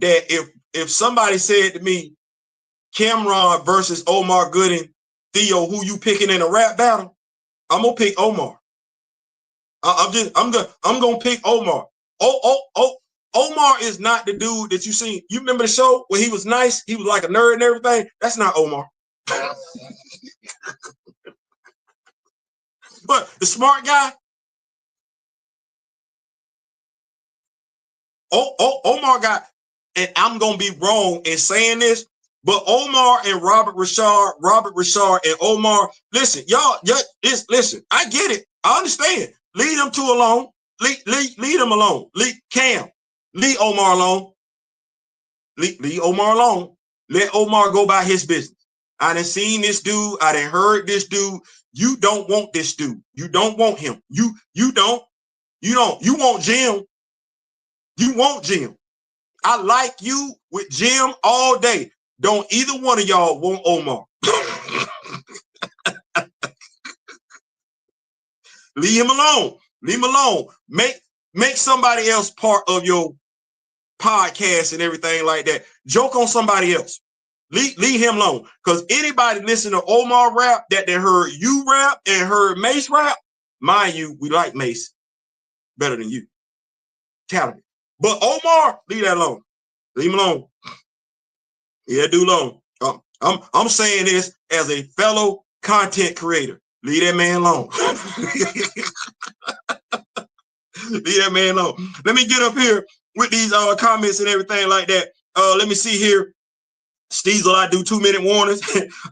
if somebody said to me, Cameron versus Omar Gooding Theo, who you picking in a rap battle? I'm gonna pick Omar. I'm gonna pick Omar. Omar is not the dude that you seen. You remember the show where he was nice? He was like a nerd and everything. That's not Omar. But the smart guy, Omar got, and I'm gonna be wrong in saying this, but Omar and Robert Richard and Omar, listen, y'all, listen, I get it. I understand. Leave them two alone. Leave them alone. Leave Omar alone. Leave Omar alone. Let Omar go by his business. I done seen this dude. I done heard this dude. You don't want this dude. You don't want him. You don't. You don't. You want Jim. You want Jim. I like you with Jim all day. Don't either one of y'all want Omar. Leave him alone. Leave him alone. Make somebody else part of your podcast and everything like that. Joke on somebody else. Leave him alone. Because anybody listen to Omar rap that they heard you rap and heard Mace rap, mind you, we like Mace better than you. Talented. But Omar, leave that alone. Leave him alone. Yeah, do alone. I'm saying this as a fellow content creator. Leave that man alone. Leave that man alone. Let me get up here with these comments and everything like that. Let me see here. Steezel, I do 2-minute warnings.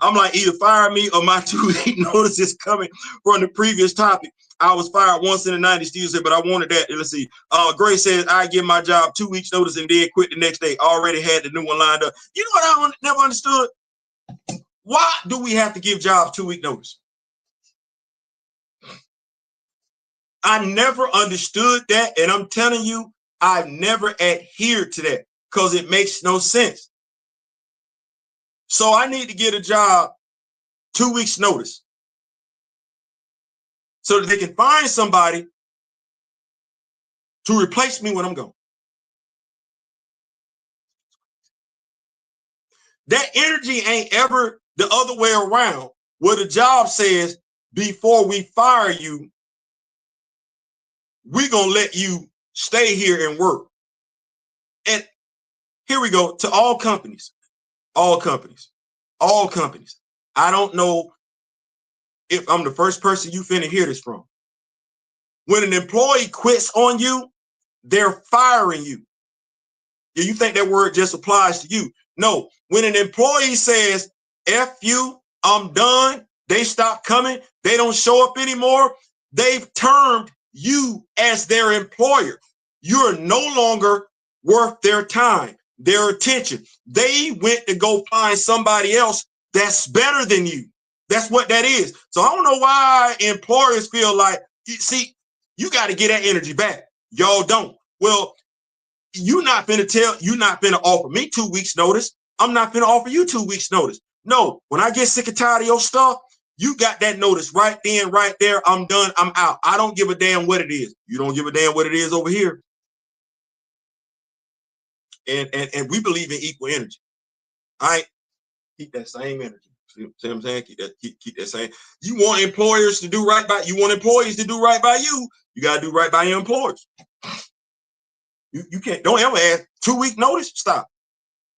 I'm like, either fire me or my 2-week notice is coming from the previous topic. I was fired once in the 90s, Steve said, but I wanted that. Let's see. Grace says, I give my job 2 weeks notice and then quit the next day. Already had the new one lined up. You know what I never understood? Why do we have to give jobs 2-week notice? I never understood that. And I'm telling you, I've never adhered to that because it makes no sense. So I need to get a job 2 weeks notice so that they can find somebody to replace me when I'm gone. That energy ain't ever the other way around, where the job says, before we fire you, we're going to let you stay here and work. And here we go to all companies. I don't know if I'm the first person you finna hear this from. When an employee quits on you, they're firing you. You think that word just applies to you? No. When an employee says, F you, I'm done, they stop coming, they don't show up anymore, they've termed you as their employer. You're no longer worth their time, their attention. They went to go find somebody else that's better than you. That's what that is. So I don't know why employers feel like, see, you got to get that energy back. Y'all don't. Well, you're not finna offer me 2 weeks notice. I'm not finna offer you 2 weeks notice. No, when I get sick and tired of your stuff, you got that notice right then, right there. I'm done. I'm out. I don't give a damn what it is. You don't give a damn what it is over here. And we believe in equal energy. All right, keep that same energy. See what I'm saying? Keep that same. You want employers to do right by you. Want employees to do right by you. You gotta do right by your employers. You can't. Don't ever ask 2 week notice. Stop.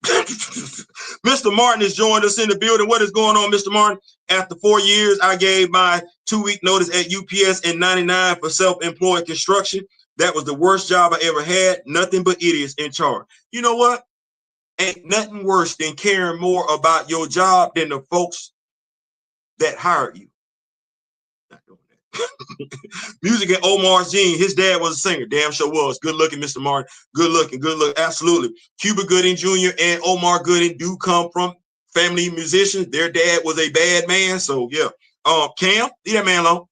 Mr. Martin has joined us in the building. What is going on, Mr. Martin? After 4 years, I gave my 2 week notice at UPS in '99 for self-employed construction. That was the worst job I ever had. Nothing but idiots in charge. You know what? Ain't nothing worse than caring more about your job than the folks that hired you. Not doing that. Music and Omar's gene. His dad was a singer. Damn sure was. Good looking, Mr. Martin. Good looking. Absolutely. Cuba Gooding Jr. and Omar Gooding do come from family musicians. Their dad was a bad man. So yeah. Cam, leave that man alone.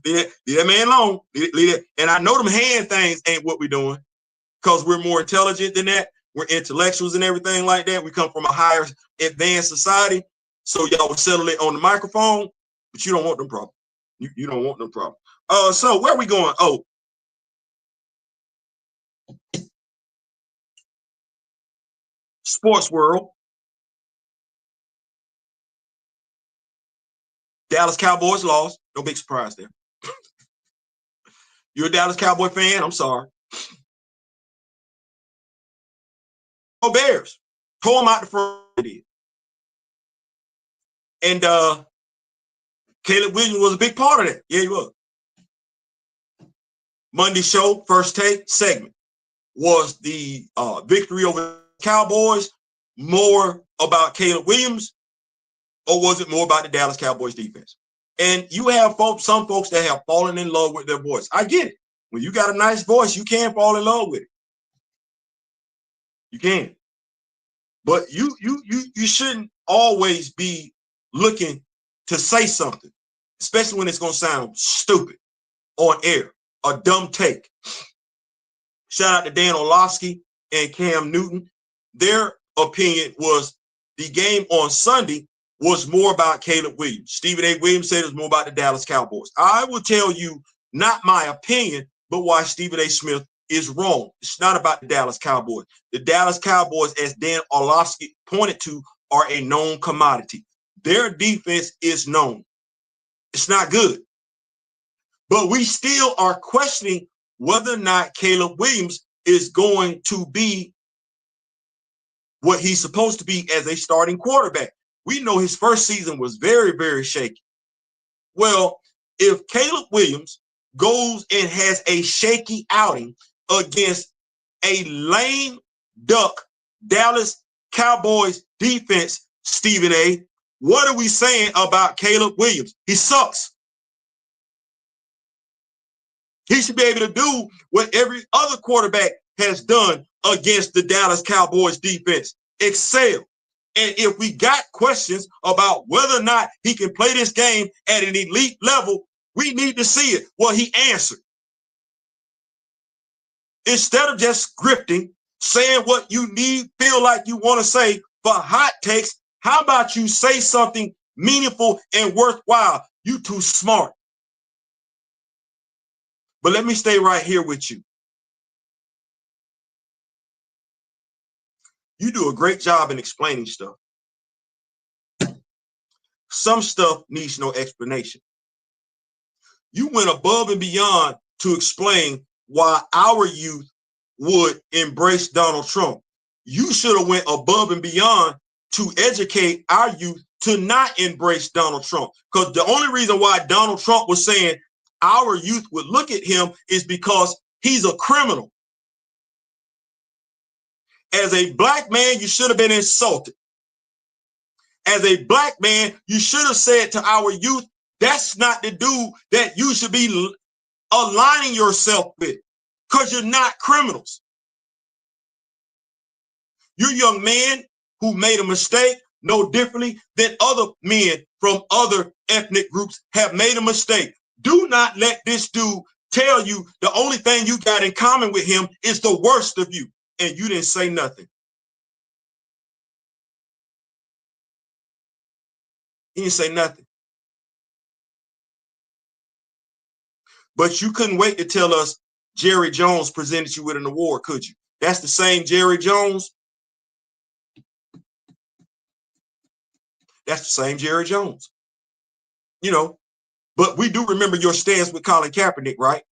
leave that man alone. Leave that. And I know them hand things ain't what we're doing, because we're more intelligent than that. We're intellectuals and everything like that. We come from a higher advanced society. So y'all will settle it on the microphone, but you don't want them problems. You don't want no problem. So where are we going? Oh, sports world. Dallas Cowboys lost. No big surprise there. You're a Dallas Cowboy fan? I'm sorry. Bears. Tore them out the front. And Caleb Williams was a big part of that. Yeah, he was. Monday show, first take segment. Was the victory over the Cowboys more about Caleb Williams, or was it more about the Dallas Cowboys defense? And you have some folks that have fallen in love with their voice. I get it. When you got a nice voice, you can fall in love with it. You can. But you shouldn't always be looking to say something, especially when it's going to sound stupid on air, a dumb take. Shout out to Dan Orlovsky and Cam Newton. Their opinion was the game on Sunday was more about Caleb Williams. Stephen A. Williams said it was more about the Dallas Cowboys. I will tell you, not my opinion, but why Stephen A. Smith is wrong. It's not about the Dallas Cowboys. The Dallas Cowboys, as Dan Orlovsky pointed to, are a known commodity. Their defense is known. It's not good. But we still are questioning whether or not Caleb Williams is going to be what he's supposed to be as a starting quarterback. We know his first season was very, very shaky. Well, if Caleb Williams goes and has a shaky outing against a lame duck Dallas Cowboys defense, Stephen A., what are we saying about Caleb Williams? He sucks. He should be able to do what every other quarterback has done against the Dallas Cowboys defense. Excel. And if we got questions about whether or not he can play this game at an elite level, we need to see it. Well, he answered. Instead of just scripting, saying what you feel like you want to say for hot takes, how about you say something meaningful and worthwhile? You too smart. But let me stay right here with you. You do a great job in explaining stuff. Some stuff needs no explanation. You went above and beyond to explain why our youth would embrace Donald Trump. You should have went above and beyond to educate our youth to not embrace Donald Trump. Because the only reason why Donald Trump was saying our youth would look at him is because he's a criminal. As a black man, you should have been insulted. As a black man, you should have said to our youth, that's not the dude that you should be aligning yourself with, because you're not criminals. You're a young man who made a mistake no differently than other men from other ethnic groups have made a mistake. Do not let this dude tell you the only thing you got in common with him is the worst of you, and you didn't say nothing. He didn't say nothing. But you couldn't wait to tell us Jerry Jones presented you with an award, could you? That's the same Jerry Jones. That's the same Jerry Jones. You know, but we do remember your stance with Colin Kaepernick, right?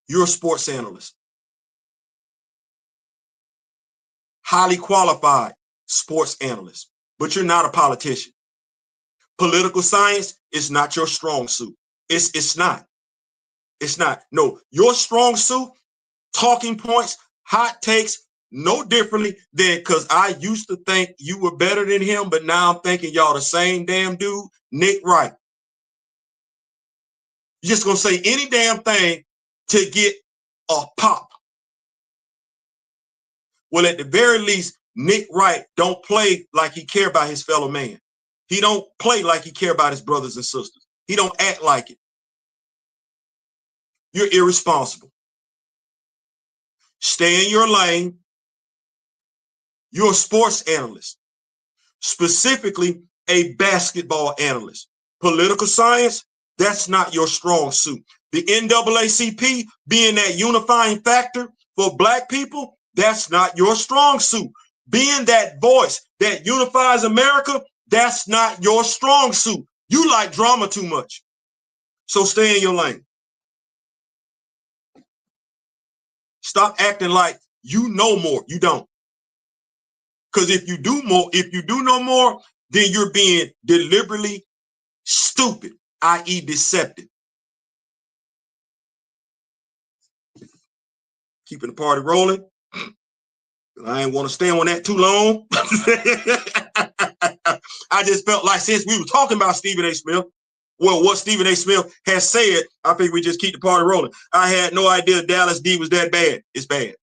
You're a sports analyst. Highly qualified sports analyst, but you're not a politician. Political science is not your strong suit. It's not. It's not. No, your strong suit, talking points, hot takes, no differently than, because I used to think you were better than him, but now I'm thinking y'all the same damn dude, Nick Wright. You're just going to say any damn thing to get a pop. Well, at the very least, Nick Wright don't play like he care about his fellow man. He don't play like he care about his brothers and sisters. He don't act like it. You're irresponsible. Stay in your lane. You're a sports analyst, specifically a basketball analyst. Political science, that's not your strong suit. The NAACP being that unifying factor for black people, that's not your strong suit. Being that voice that unifies America, that's not your strong suit. You like drama too much. So stay in your lane. Stop acting like you know more. You don't. Because if you do know more, then you're being deliberately stupid, i.e. deceptive. Keeping the party rolling. I ain't want to stay on that too long. I just felt like since we were talking about Stephen A. Smith, well, what Stephen A. Smith has said, I think we just keep the party rolling. I had no idea Dallas D was that bad. It's bad.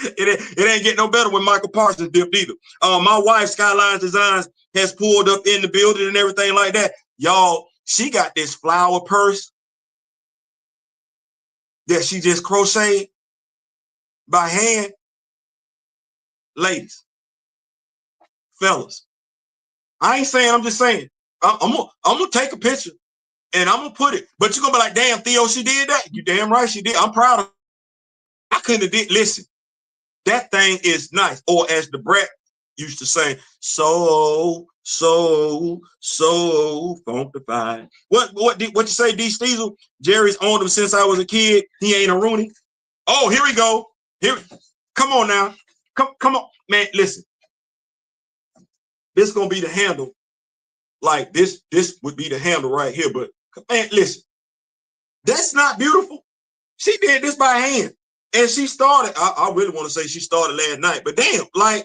It ain't getting no better when Michael Parsons dipped either. My wife, Skylines Designs, has pulled up in the building and everything like that. Y'all, she got this flower purse that she just crocheted by hand. Ladies, fellas, I ain't saying, I'm just saying, I'm gonna take a picture and I'm gonna put it, but you're gonna be like, damn, Theo, she did that. You damn right she did. I'm proud of her. I couldn't have did, listen, that thing is nice. Or as the brat used to say, so funkified. What you say, D. Steezel? Jerry's owned him since I was a kid. He ain't a Rooney. Oh, here we go. Come on now. Come on, man. Listen. This is gonna be the handle. Like this would be the handle right here. But man, listen, that's not beautiful. She did this by hand. And she started, I really want to say she started last night, but damn, like,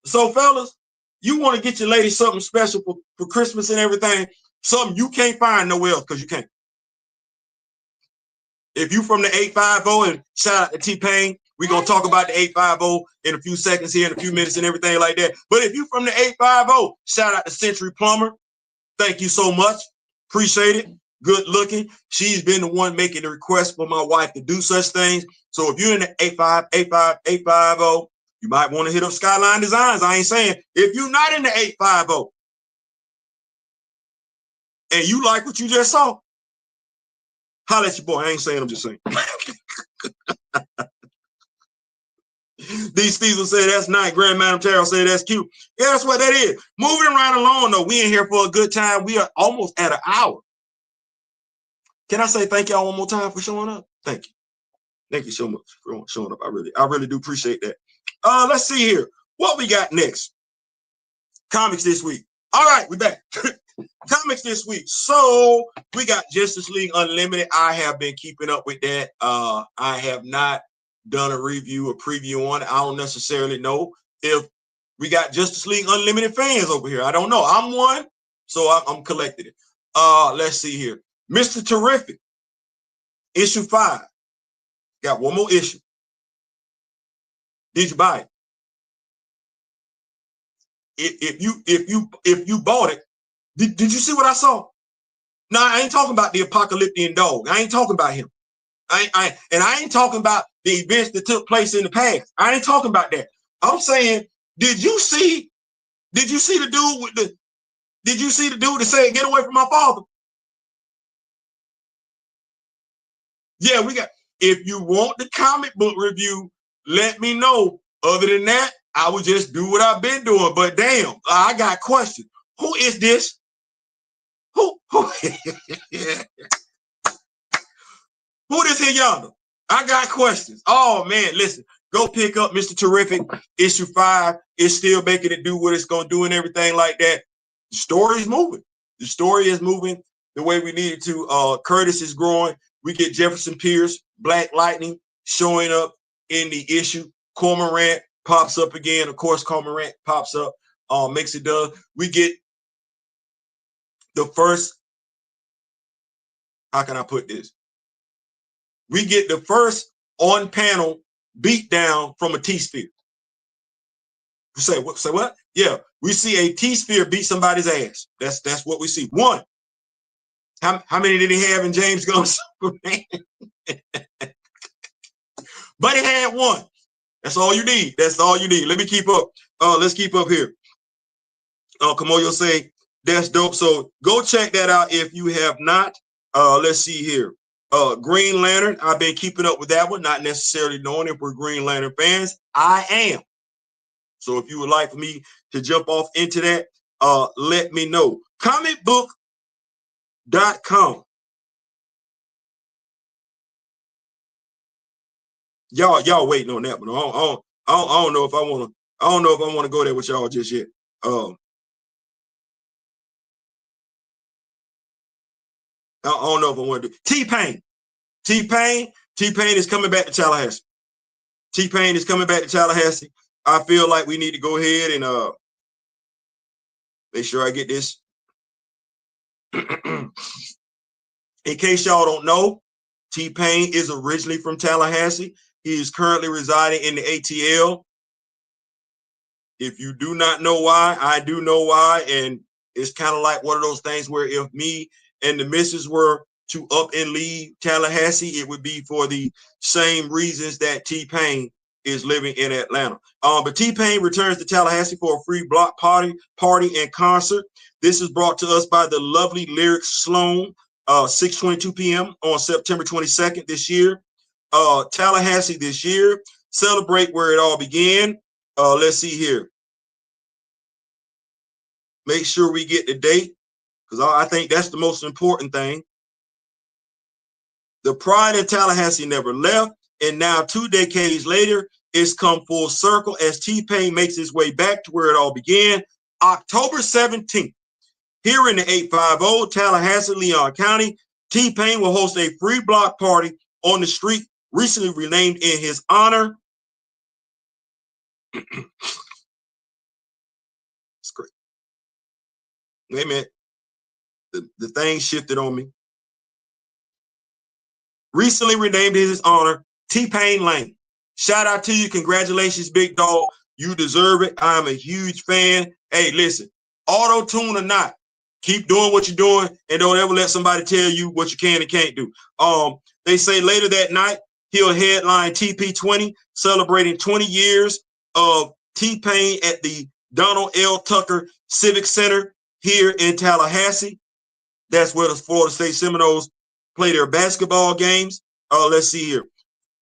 so fellas, you want to get your lady something special for Christmas and everything, something you can't find nowhere else because you can't. If you from the 850, and shout out to T-Pain, we're going to talk about the 850 in a few seconds here, in a few minutes and everything like that. But if you from the 850, shout out to Century Plumber. Thank you so much. Appreciate it. Good looking. She's been the one making the request for my wife to do such things. So if you're in the 850, you might want to hit up Skyline Designs. I ain't saying. If you're not in the 850 and you like what you just saw, holla at your boy. I ain't saying, I'm just saying. These Steves will say that's nice. Grand Madam Terrell say that's cute. Yeah, that's what that is. Moving right along, though. We in here for a good time. We are almost at an hour. Can I say thank y'all one more time for showing up? Thank you. Thank you so much for showing up. I really do appreciate that. Let's see here. What we got next? Comics this week. All right, we back. Comics this week. So we got Justice League Unlimited. I have been keeping up with that. I have not done a review or preview on it. I don't necessarily know if we got Justice League Unlimited fans over here. I don't know. I'm one, so I'm collecting it. Let's see here. Mr. Terrific, issue 5. Got one more issue. Did you buy it? If you bought it, did you see what I saw? No, I ain't talking about the apocalyptic dog. I ain't talking about him. I ain't talking about the events that took place in the past. I ain't talking about that. I'm saying, did you see the dude that said, "Get away from my father"? Yeah, we got. If you want the comic book review, let me know. Other than that, I would just do what I've been doing. But damn, I got questions. Who is this? Who this here yonder? I got questions. Oh man, listen. Go pick up Mr. Terrific, issue 5. It's still making it do what it's gonna do and everything like that. The story is moving. The story is moving the way we need it to. Curtis is growing. We get Jefferson Pierce, Black Lightning showing up in the issue. Cormorant pops up again. Of course, Cormorant pops up, makes it done. We get the first, how can I put this? We get the first on-panel beatdown from a T-Sphere. Say what? Yeah, we see a T-Sphere beat somebody's ass. That's what we see. One. How many did he have in James Gunn's Superman? But he had one. That's all you need. That's all you need. Let me keep up. Let's keep up here. Kamoyo say That's dope. So go check that out if you have not. Let's see here. Green Lantern. I've been keeping up with that one, not necessarily knowing if we're Green Lantern fans. I am. So if you would like for me to jump off into that, let me know. Comicbook.com. Y'all waiting on that one. I don't know if I want to. I don't know if I want to go there with y'all just yet. I don't know if I want to do T-Pain. T-Pain is coming back to Tallahassee. T-Pain is coming back to Tallahassee. I feel like we need to go ahead and make sure I get this. In case y'all don't know, T-Pain is originally from Tallahassee. He is currently residing in the ATL. If you do not know why, I do know why. And it's kind of like one of those things where if me and the missus were to up and leave Tallahassee, it would be for the same reasons that T-Pain is living in Atlanta. But T-Pain returns to Tallahassee for a free block party and concert. This is brought to us by the lovely Lyrics Sloan, 6:22 p.m. on September 22nd this year. Tallahassee this year. Celebrate where it all began. Let's see here. Make sure we get the date, because I think that's the most important thing. The pride in Tallahassee never left, and now 2 decades later, it's come full circle as T-Pain makes his way back to where it all began. October 17th, here in the 850, Tallahassee, Leon County, T-Pain will host a free block party on the street recently renamed in his honor. It's great. Wait a minute. The thing shifted on me. Recently renamed in his honor, T-Pain Lane. Shout out to you. Congratulations, big dog. You deserve it. I'm a huge fan. Hey, listen, auto-tune or not, keep doing what you're doing and don't ever let somebody tell you what you can and can't do. They say later that night, he'll headline TP20, celebrating 20 years of T-Pain at the Donald L. Tucker Civic Center here in Tallahassee. That's where the Florida State Seminoles play their basketball games. Let's see here.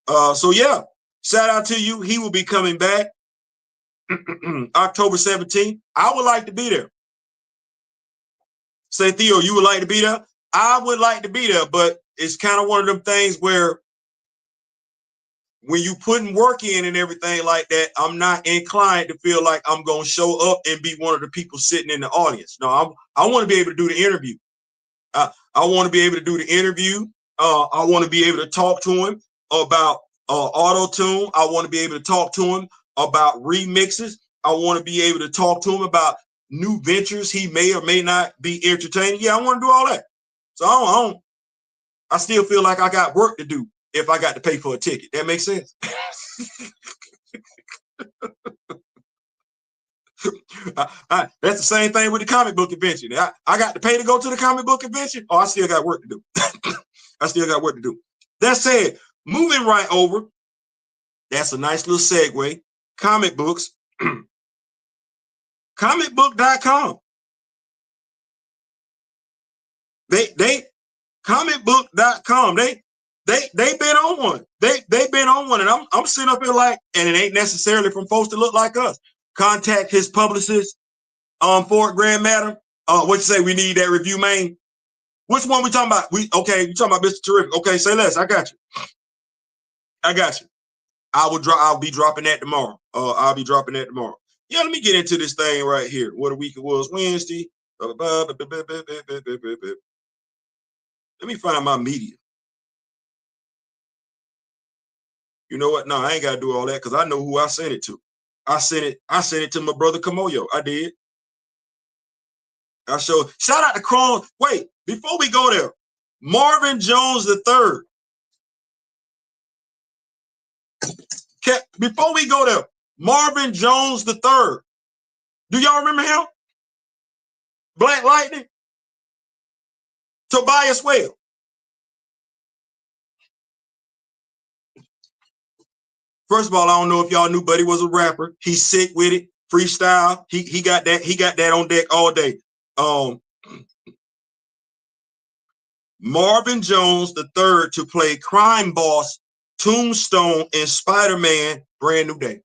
So yeah, shout out to you. He will be coming back October 17th. I would like to be there. Say, Theo, you would like to be there? I would like to be there, but it's kind of one of them things where when you putting work in and everything like that, I'm not inclined to feel like I'm going to show up and be one of the people sitting in the audience. No, I want to be able to do the interview. I want to be able to do the interview. I want to be able to talk to him about auto-tune. I want to be able to talk to him about remixes. I want to be able to talk to him about new ventures he may or may not be entertaining. Yeah, I want to do all that. So I still feel like I got work to do if I got to pay for a ticket. That makes sense. That's the same thing with the comic book convention. I got to pay to go to the comic book convention. Oh, I still got work to do. I still got work to do. That said, moving right over. That's a nice little segue. Comic books. Comicbook.com. Comicbook.com. They've been on one. They've been on one, and I'm sitting up here like, and it ain't necessarily from folks that look like us. Contact his publicist for it, Grand Madam. What you say? We need that review, man. Which one we talking about? You talking about Mr. Terrific. Okay, say less. I got you. I'll be dropping that tomorrow. I'll be dropping that tomorrow. Yeah, let me get into this thing right here. What a week it was. Wednesday. Let me find my media. You know what? No, I ain't got to do all that because I know who I sent it to. I sent it to my brother Kamoyo. I did. Shout out to Chrome. Wait, before we go there, Marvin Jones III. Before we go there, Marvin Jones III. Do y'all remember him? Black Lightning. Tobias Whale. First of all, I don't know if y'all knew, but he was a rapper. He's sick with it. Freestyle. He got that on deck all day. Marvin Jones III to play crime boss Tombstone in Spider-Man Brand New Day.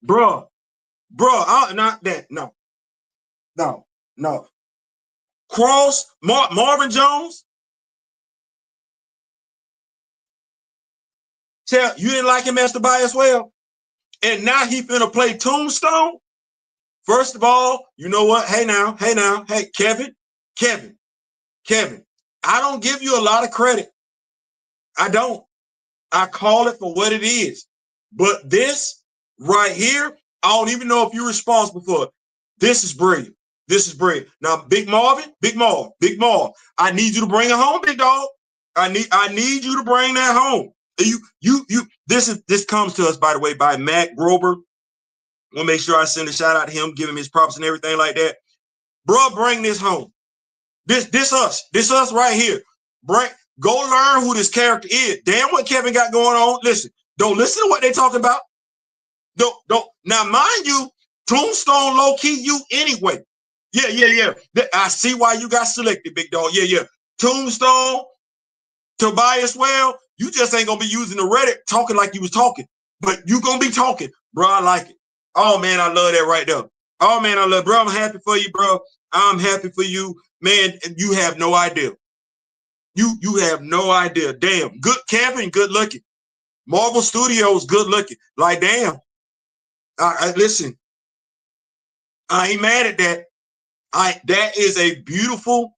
Bruh, not that. No. Marvin Jones. Tell you didn't like him as the buy as well. And now he finna play Tombstone. First of all, you know what? Hey, Kevin. I don't give you a lot of credit. I don't. I call it for what it is. But this right here, I don't even know if you're responsible for it. This is brilliant. Now, Big Marv, I need you to bring it home, big dog. I need you to bring that home. This comes to us, by the way, by Matt Grober. I want to make sure I send a shout out to him, give him his props and everything like that. Bro, bring this home. This us right here. Go learn who this character is. Damn what Kevin got going on. Don't listen to what they talking about. Don't. Now, mind you, Tombstone low key you anyway. Yeah. I see why you got selected, big dog. Yeah. Tombstone, Tobias, well, you just ain't gonna be using the Reddit talking like you was talking, but you gonna be talking, bro. I like it. Oh man, I love that right there. Oh man, bro. I'm happy for you, bro. I'm happy for you, man. You have no idea. You have no idea. Damn. Good Kevin, good looking. Marvel Studios, good looking. Like, damn. Listen, I ain't mad at that. That is a beautiful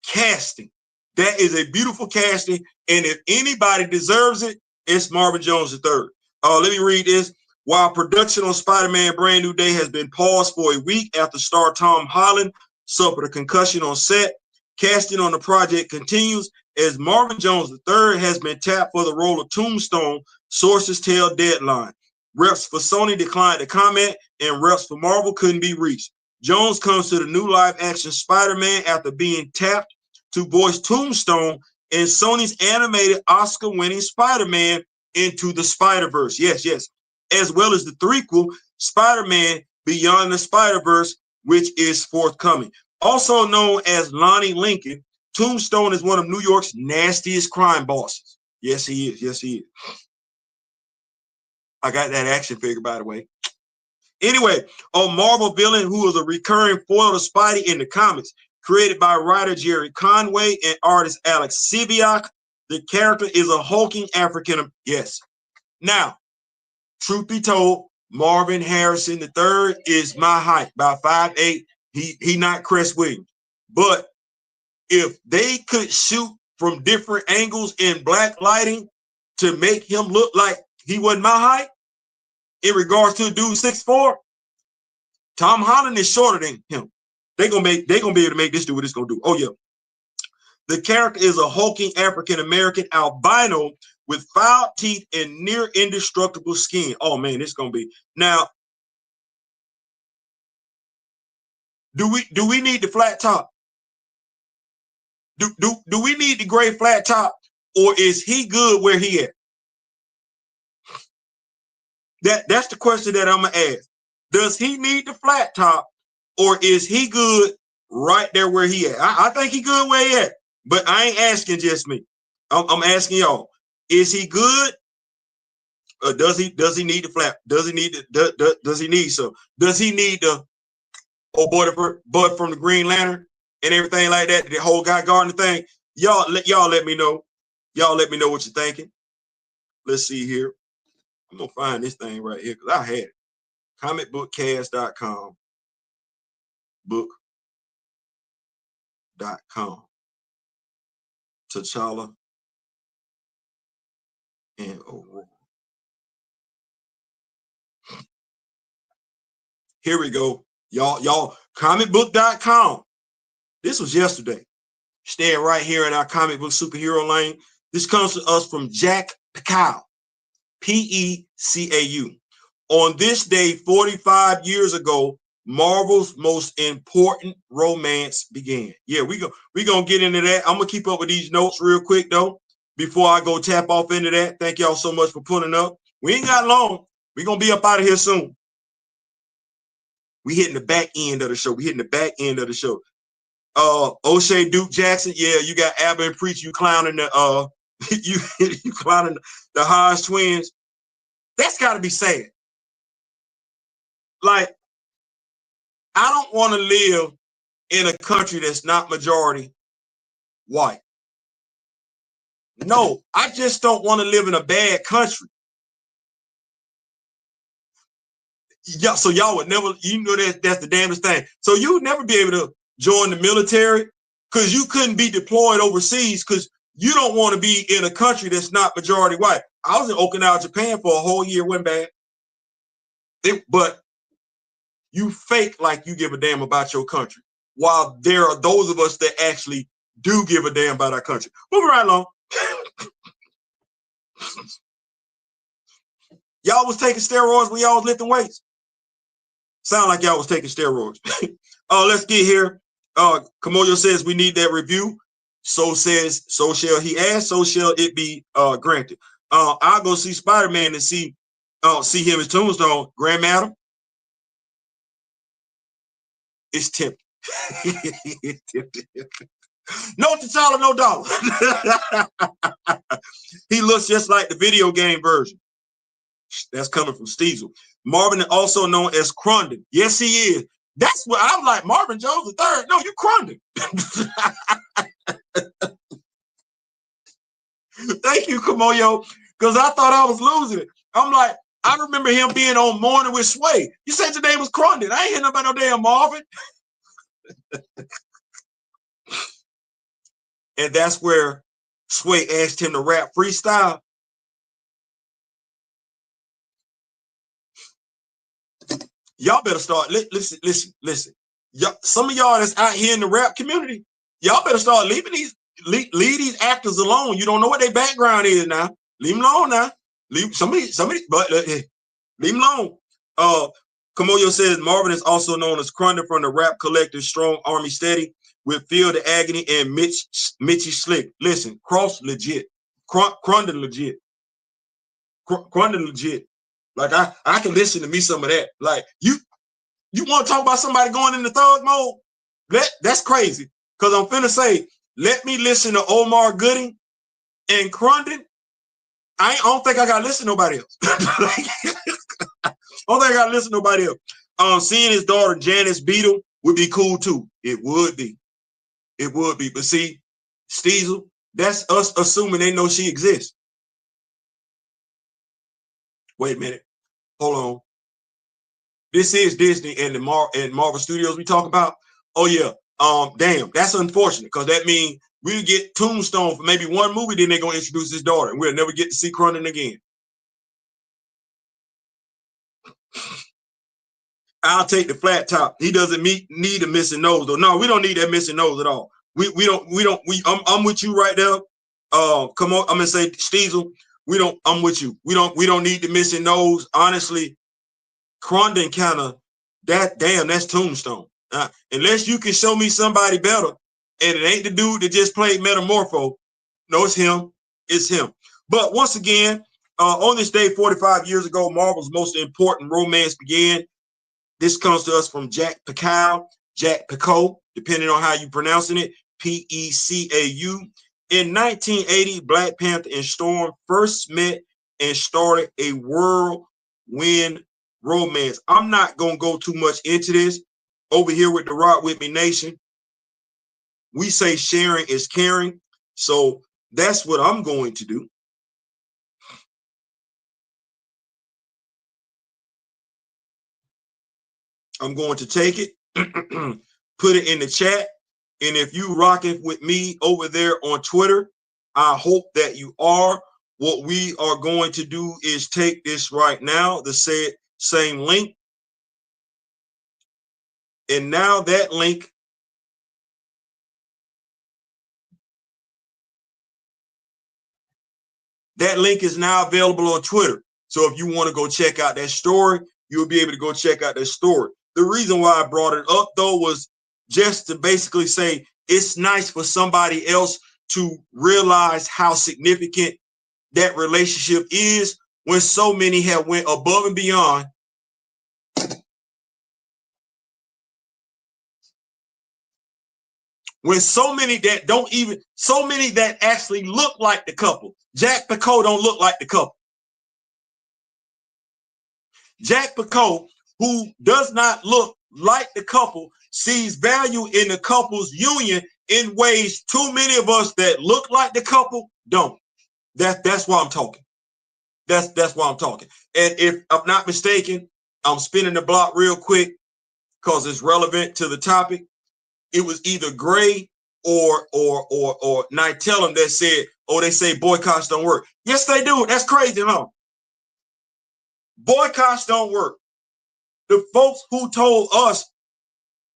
casting. And if anybody deserves it, it's Marvin Jones III. Let me read this. While production on Spider-Man Brand New Day has been paused for a week after star Tom Holland suffered a concussion on set, casting on the project continues as Marvin Jones III has been tapped for the role of Tombstone, sources tell Deadline. Reps for Sony declined to comment, and reps for Marvel couldn't be reached. Jones comes to the new live-action Spider-Man after being tapped to voice Tombstone in Sony's animated Oscar-winning Spider-Man Into the Spider-Verse. Yes. As well as the threequel, Spider-Man Beyond the Spider-Verse, which is forthcoming. Also known as Lonnie Lincoln, Tombstone is one of New York's nastiest crime bosses. Yes, he is. I got that action figure, by the way. Anyway, a Marvel villain who is a recurring foil to Spidey in the comics, created by writer Jerry Conway and artist Alex Sibiak. The character is a hulking African. Yes. Now, truth be told, Marvin Harrison III is my height, about 5'8". He not Chris Williams. But if they could shoot from different angles in black lighting to make him look like he wasn't my height, in regards to a dude 6'4", Tom Holland is shorter than him. They're gonna be able to make this do what it's gonna do. Oh yeah. The character is a hulking African-American albino with foul teeth and near indestructible skin. Oh man, it's gonna be. Now, do we need the flat top? Do we need the gray flat top, or is he good where he at? That's the question that I'm gonna ask. Does he need the flat top, or is he good right there where he at? I think he good where he at, but I ain't asking just me. I'm asking y'all. Is he good? Or does he need the flat? Does he need does he need some? Does he need the Bud from the Green Lantern and everything like that? The whole Guy Gardner thing. Y'all let me know. Y'all let me know what you're thinking. Let's see here. I'm gonna find this thing right here because I had it. Comicbookcast.com. Book.com. T'Challa and Ororo. Here we go. Y'all, comicbook.com. This was yesterday. Staying right here in our comic book superhero lane. This comes to us from Jack Pecau. P-E-C-A-U. On this day, 45 years ago, Marvel's most important romance began. Yeah, we're gonna get into that. I'm gonna keep up with these notes real quick though. before I go tap off into that. Thank y'all so much for pulling up. We ain't got long. We're going to be up out of here soon. We hitting the back end of the show. O'Shea Duke Jackson. Yeah, you got Abba and Preach. You clowning the you clowning the Hodge twins. That's got to be sad. Like, I don't want to live in a country that's not majority white. No, I just don't want to live in a bad country. Yeah, so y'all would never, that's the damnest thing. So you would never be able to join the military because you couldn't be deployed overseas because you don't want to be in a country that's not majority white. I was in Okinawa, Japan for a whole year, went bad. But you fake like you give a damn about your country, while there are those of us that actually do give a damn about our country. Moving right along. Y'all was taking steroids when y'all was lifting weights. Sound like y'all was taking steroids. Let's get here. Kamoyo says we need that review. So shall he ask, so shall it be granted. I'll go see Spider-Man and see him as Tombstone. Grand Madam. It's tempting. It's tempting. No T'Challa, no dollar. He looks just like the video game version. That's coming from Steezel. Marvin is also known as Crundon. Yes, he is. That's what I'm like. Marvin Jones III. No, you Crundon. Thank you, Kamoyo, because I thought I was losing it. I'm like, I remember him being on Morning with Sway. You said your name was Crundon. I ain't hearing about no damn Marvin. And that's where Sway asked him to rap freestyle. Y'all better start. Listen. Some of y'all that's out here in the rap community, y'all better start leave these actors alone. You don't know what their background is now. Leave them alone now. Leave somebody, but leave them alone. Kamoyo says Marvin is also known as Crundon from the rap collective Strong Army Steady with Feel the Agony and Mitchy Slick. Listen, Cross legit. Crundon legit. Crundon legit. Like I can listen to me some of that. Like you want to talk about somebody going into thug mode? That's crazy. Because I'm finna say, let me listen to Omar Gooding and Crundon. I don't think I gotta listen to nobody else. I don't think I gotta listen to nobody else. Seeing his daughter Janice Beadle would be cool too. It would be. But see, Steezel, that's us assuming they know she exists. Wait a minute. Hold on. This is Disney and Marvel Studios we talk about. Oh yeah. Damn, that's unfortunate because that means we'll get Tombstone for maybe one movie, then they're gonna introduce his daughter, and we'll never get to see Crundon again. I'll take the flat top. He doesn't need a missing nose though. No, we don't need that missing nose at all. I'm with you right there. Come on, I'm gonna say Steezel. I'm with you. We don't need the missing nose. Honestly, Crundon kind of that's Tombstone. Unless you can show me somebody better, and it ain't the dude that just played Metamorpho. No, it's him. It's him. But once again, on this day 45 years ago, Marvel's most important romance began. This comes to us from Jack Picau, depending on how you pronouncing it, P-E-C-A-U. In 1980, Black Panther and Storm first met and started a whirlwind romance. I'm not going to go too much into this. Over here with the Rock With Me Nation, we say sharing is caring. So that's what I'm going to do. I'm going to take it, put it in the chat. And if you rocking with me over there on Twitter, I hope that you are. What we are going to do is take this right now, the same link. And now that link is now available on Twitter. So if you want to go check out that story, you'll be able to go check out that story. The reason why I brought it up, though, was just to basically say it's nice for somebody else to realize how significant that relationship is when so many have went above and beyond when so many that don't even, so many that actually look like the couple. Jack Picot don't look like the couple. Jack Picot, who does not look like the couple, sees value in the couple's union in ways too many of us that look like the couple don't. That's why I'm talking. That's why I'm talking. And if I'm not mistaken, I'm spinning the block real quick because it's relevant to the topic. It was either Gray or Nightellum that said, "Oh, they say boycotts don't work." Yes, they do. That's crazy, huh? Boycotts don't work. The folks who told us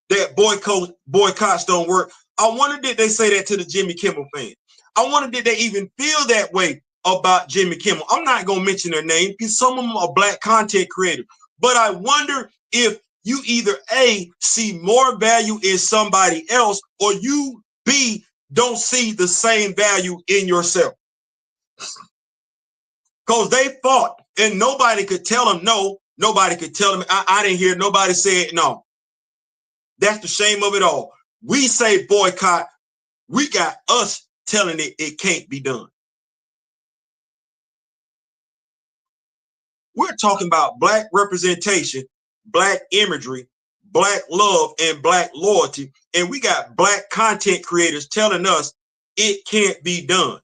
that boycotts don't work, I wonder did they say that to the Jimmy Kimmel fans? I wonder did they even feel that way about Jimmy Kimmel? I'm not going to mention their name because some of them are black content creators. But I wonder if you either A, see more value in somebody else, or you B, don't see the same value in yourself. Because they fought and nobody could tell them no. Nobody could tell them. I didn't hear nobody say it. No. That's the shame of it all. We say boycott. We got us telling it can't be done. We're talking about black representation, black imagery, black love, and black loyalty. And we got black content creators telling us it can't be done.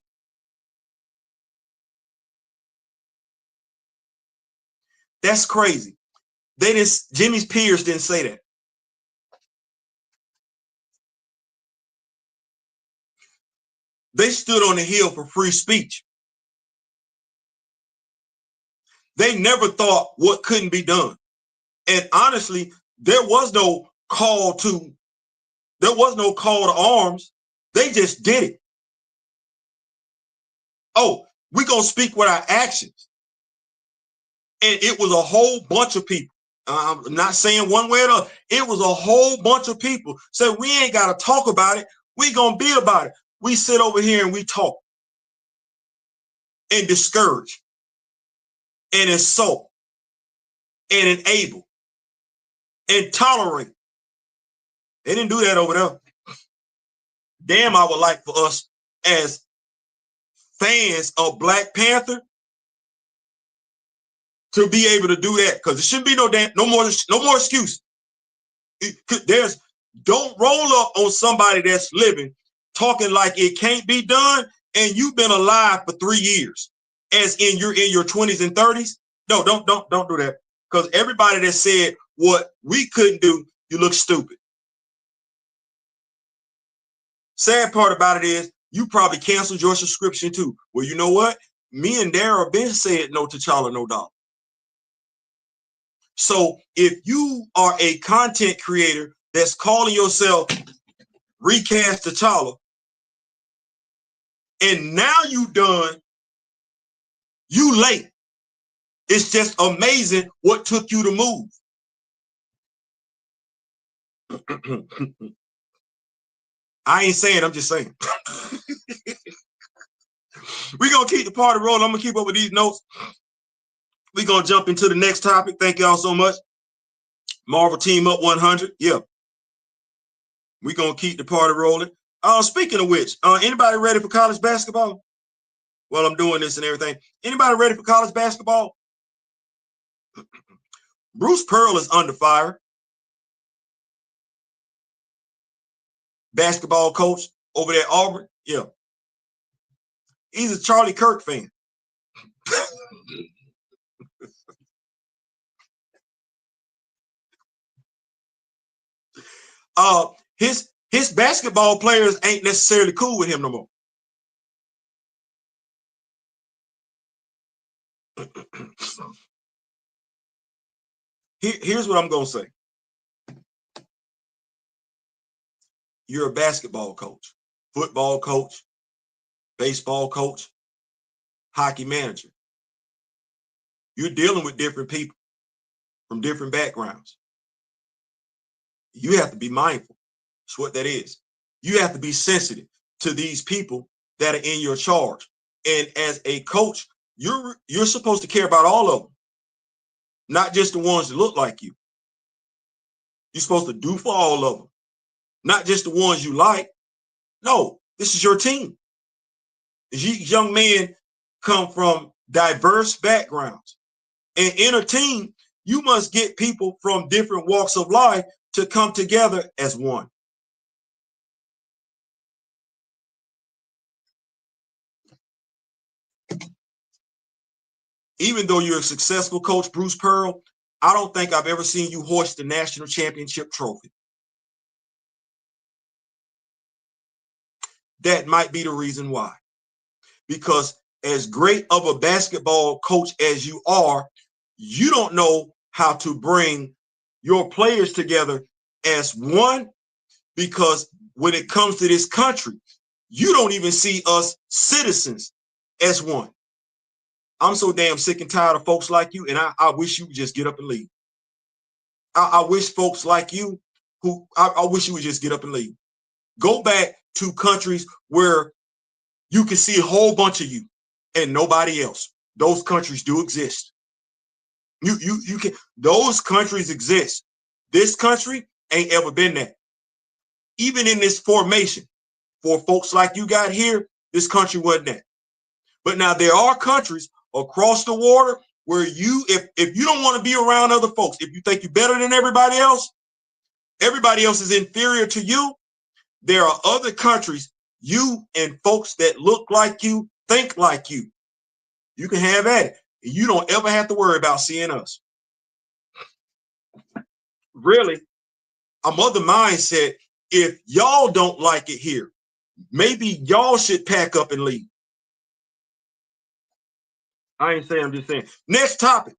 That's crazy. They didn't, Jimmy's peers didn't say that. They stood on the hill for free speech. They never thought what couldn't be done. And honestly, there was no call to arms. They just did it. Oh, we're going to speak with our actions. And it was a whole bunch of people. I'm not saying one way or the other. It was a whole bunch of people. So we ain't got to talk about it. We going to be about it. We sit over here and we talk and discourage and insult and enable and tolerate. They didn't do that over there. Damn, I would like for us as fans of Black Panther to be able to do that, because it shouldn't be no more excuse. Don't roll up on somebody that's living talking like it can't be done, and you've been alive for 3 years, as in you're in your 20s and 30s. No, don't do that, because everybody that said what we couldn't do, you look stupid. Sad part about it is you probably canceled your subscription too. Well, you know what? Me and Dara been said no T'Challa, no dollar. So if you are a content creator that's calling yourself Recast T'Challa, and now you done, you late. It's just amazing what took you to move. I ain't saying, I'm just saying. We're going to keep the party rolling. I'm going to keep up with these notes. We're going to jump into the next topic. Thank y'all so much. Marvel Team Up 100. Yeah. We're going to keep the party rolling. Speaking of which, anybody ready for college basketball? Well, I'm doing this and everything. Anybody ready for college basketball? Bruce Pearl is under fire. Basketball coach over there at Auburn. Yeah. He's a Charlie Kirk fan. His basketball players ain't necessarily cool with him no more. Here's what I'm going to say. You're a basketball coach, football coach, baseball coach, hockey manager. You're dealing with different people from different backgrounds. You have to be mindful. That's what that is. You have to be sensitive to these people that are in your charge. And as a coach, you're supposed to care about all of them, not just the ones that look like you. You're supposed to do for all of them, not just the ones you like. No, this is your team. These young men come from diverse backgrounds. And in a team, you must get people from different walks of life to come together as one. Even though you're a successful coach, Bruce Pearl, I don't think I've ever seen you hoist the national championship trophy. That might be the reason why. Because as great of a basketball coach as you are, you don't know how to bring your players together as one, because when it comes to this country, you don't even see us citizens as one. I'm so damn sick and tired of folks like you, and I wish you would just get up and leave. I wish folks like you, I wish you would just get up and leave. Go back to countries where you can see a whole bunch of you and nobody else. Those countries do exist. You can, those countries exist. This country ain't ever been that. Even in this formation, for folks like you got here, this country wasn't that. But now there are countries across the water where you, if you don't want to be around other folks, if you think you're better than everybody else is inferior to you, there are other countries, you and folks that look like you, think like you can have at it. And you don't ever have to worry about seeing us. Really, I'm of the mindset, if y'all don't like it here, maybe y'all should pack up and leave. I ain't saying, I'm just saying. Next topic.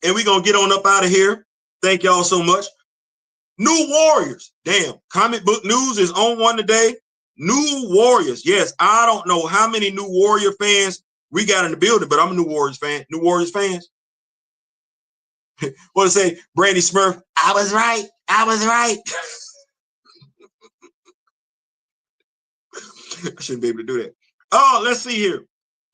And we're going to get on up out of here. Thank y'all so much. New Warriors. Damn, comic book news is on one today. New Warriors. Yes, I don't know how many New Warrior fans we got in the building, but I'm a New Warriors fan. New Warriors fans. What to say, Brandy Smurf? I was right. I was right. I shouldn't be able to do that. Oh, let's see here.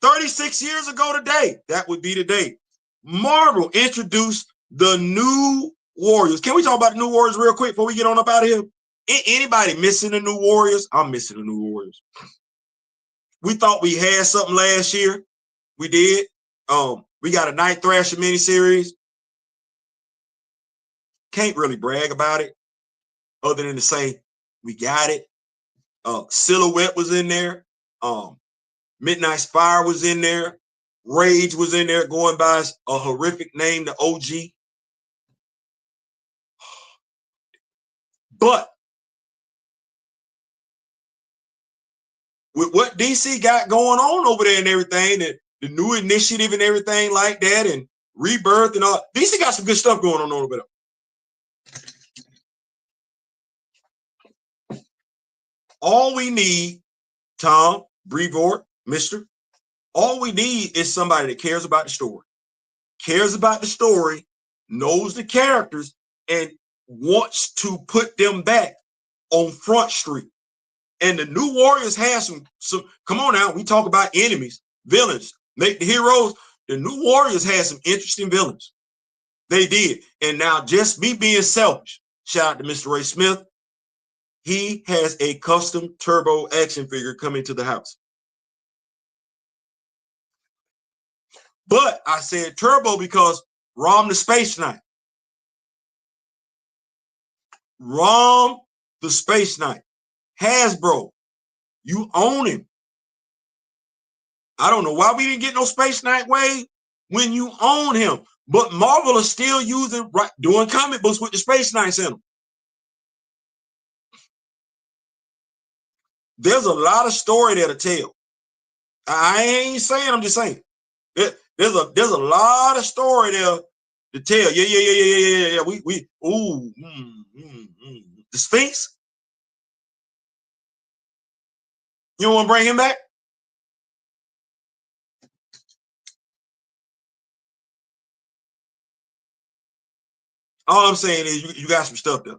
36 years ago today, that would be today, Marvel introduced the New Warriors. Can we talk about the New Warriors real quick before we get on up out of here? Anybody missing the New Warriors? I'm missing the New Warriors. We thought we had something last year. We did. We got a Night Thrasher miniseries. Can't really brag about it other than to say we got it. Silhouette was in there. Midnight's Fire was in there. Rage was in there, going by a horrific name, the OG. But with what DC got going on over there and everything, the new initiative and everything like that, and Rebirth and all, DC got some good stuff going on over there. All we need, Tom, Brevoort, Mr., all we need is somebody that cares about the story, knows the characters, and wants to put them back on Front Street. And the New Warriors have some, come on now, we talk about enemies, villains, make the heroes. The New Warriors had some interesting villains. They did. And now, just me being selfish, shout out to Mr. Ray Smith. He has a custom turbo action figure coming to the house. But I said turbo because Rom the Space Knight. Rom the Space Knight. Hasbro, you own him. I don't know why we didn't get no Space Knight wave when you own him. But Marvel is still doing comic books with the Space Knights in them. There's a lot of story there to tell. I ain't saying, I'm just saying. There's a lot of story there to tell. Yeah. The Sphinx. You don't want to bring him back? All I'm saying is you got some stuff there.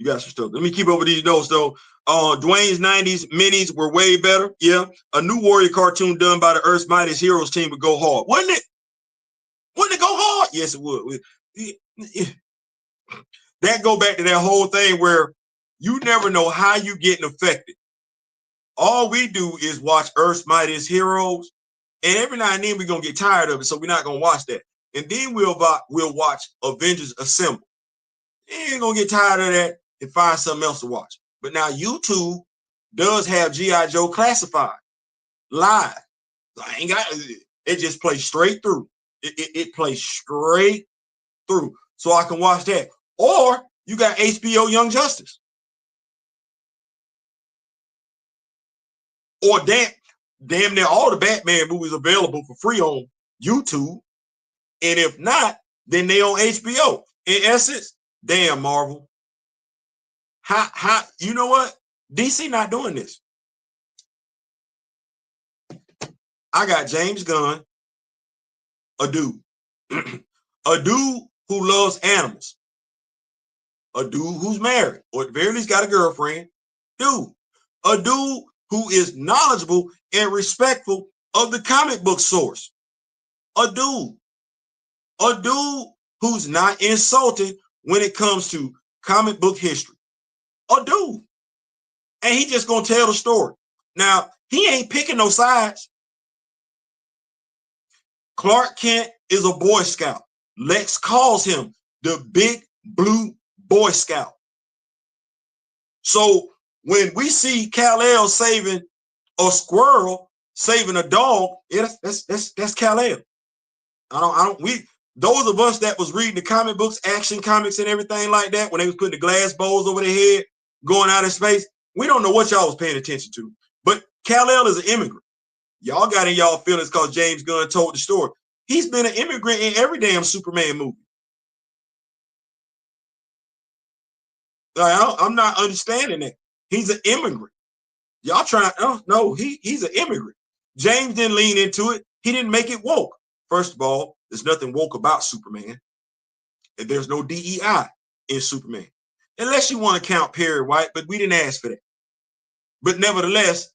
You got some stuff. Let me keep up with these notes though. Dwayne's 90s minis were way better. Yeah. A new Warrior cartoon done by the Earth's Mightiest Heroes team would go hard. Wouldn't it? Wouldn't it go hard? Yes, it would. That go back to that whole thing where you never know how you getting affected. All we do is watch Earth's Mightiest Heroes, and every now and then we're gonna get tired of it, so we're not gonna watch that. And then we'll watch Avengers Assemble. You ain't gonna get tired of that and find something else to watch. But now YouTube does have G.I. Joe Classified live. I ain't got it, just plays straight through. It plays straight through. So I can watch that. Or you got HBO Young Justice. Or damn near all the Batman movies available for free on YouTube. And if not, then they on HBO. In essence, damn Marvel. How you know what? DC not doing this. I got James Gunn, a dude. A dude who loves animals. A dude who's married, or at the very least got a girlfriend. Dude. A dude who is knowledgeable and respectful of the comic book source. A dude. A dude who's not insulted when it comes to comic book history. A dude. And he just gonna tell the story. Now, he ain't picking no sides. Clark Kent is a Boy Scout. Lex calls him the Big Blue Boy Scout. So when we see Kal-El saving a squirrel, saving a dog, yeah, that's Kal-El. Those of us that was reading the comic books, Action Comics and everything like that, when they was putting the glass bowls over their head, going out in space, we don't know what y'all was paying attention to. But Kal-El is an immigrant. Y'all got in y'all feelings because James Gunn told the story. He's been an immigrant in every damn Superman movie. I'm not understanding that. He's an immigrant. Y'all trying, no, he's an immigrant. James didn't lean into it. He didn't make it woke. First of all, there's nothing woke about Superman. And there's no DEI in Superman. Unless you want to count Perry White, but we didn't ask for that. But nevertheless,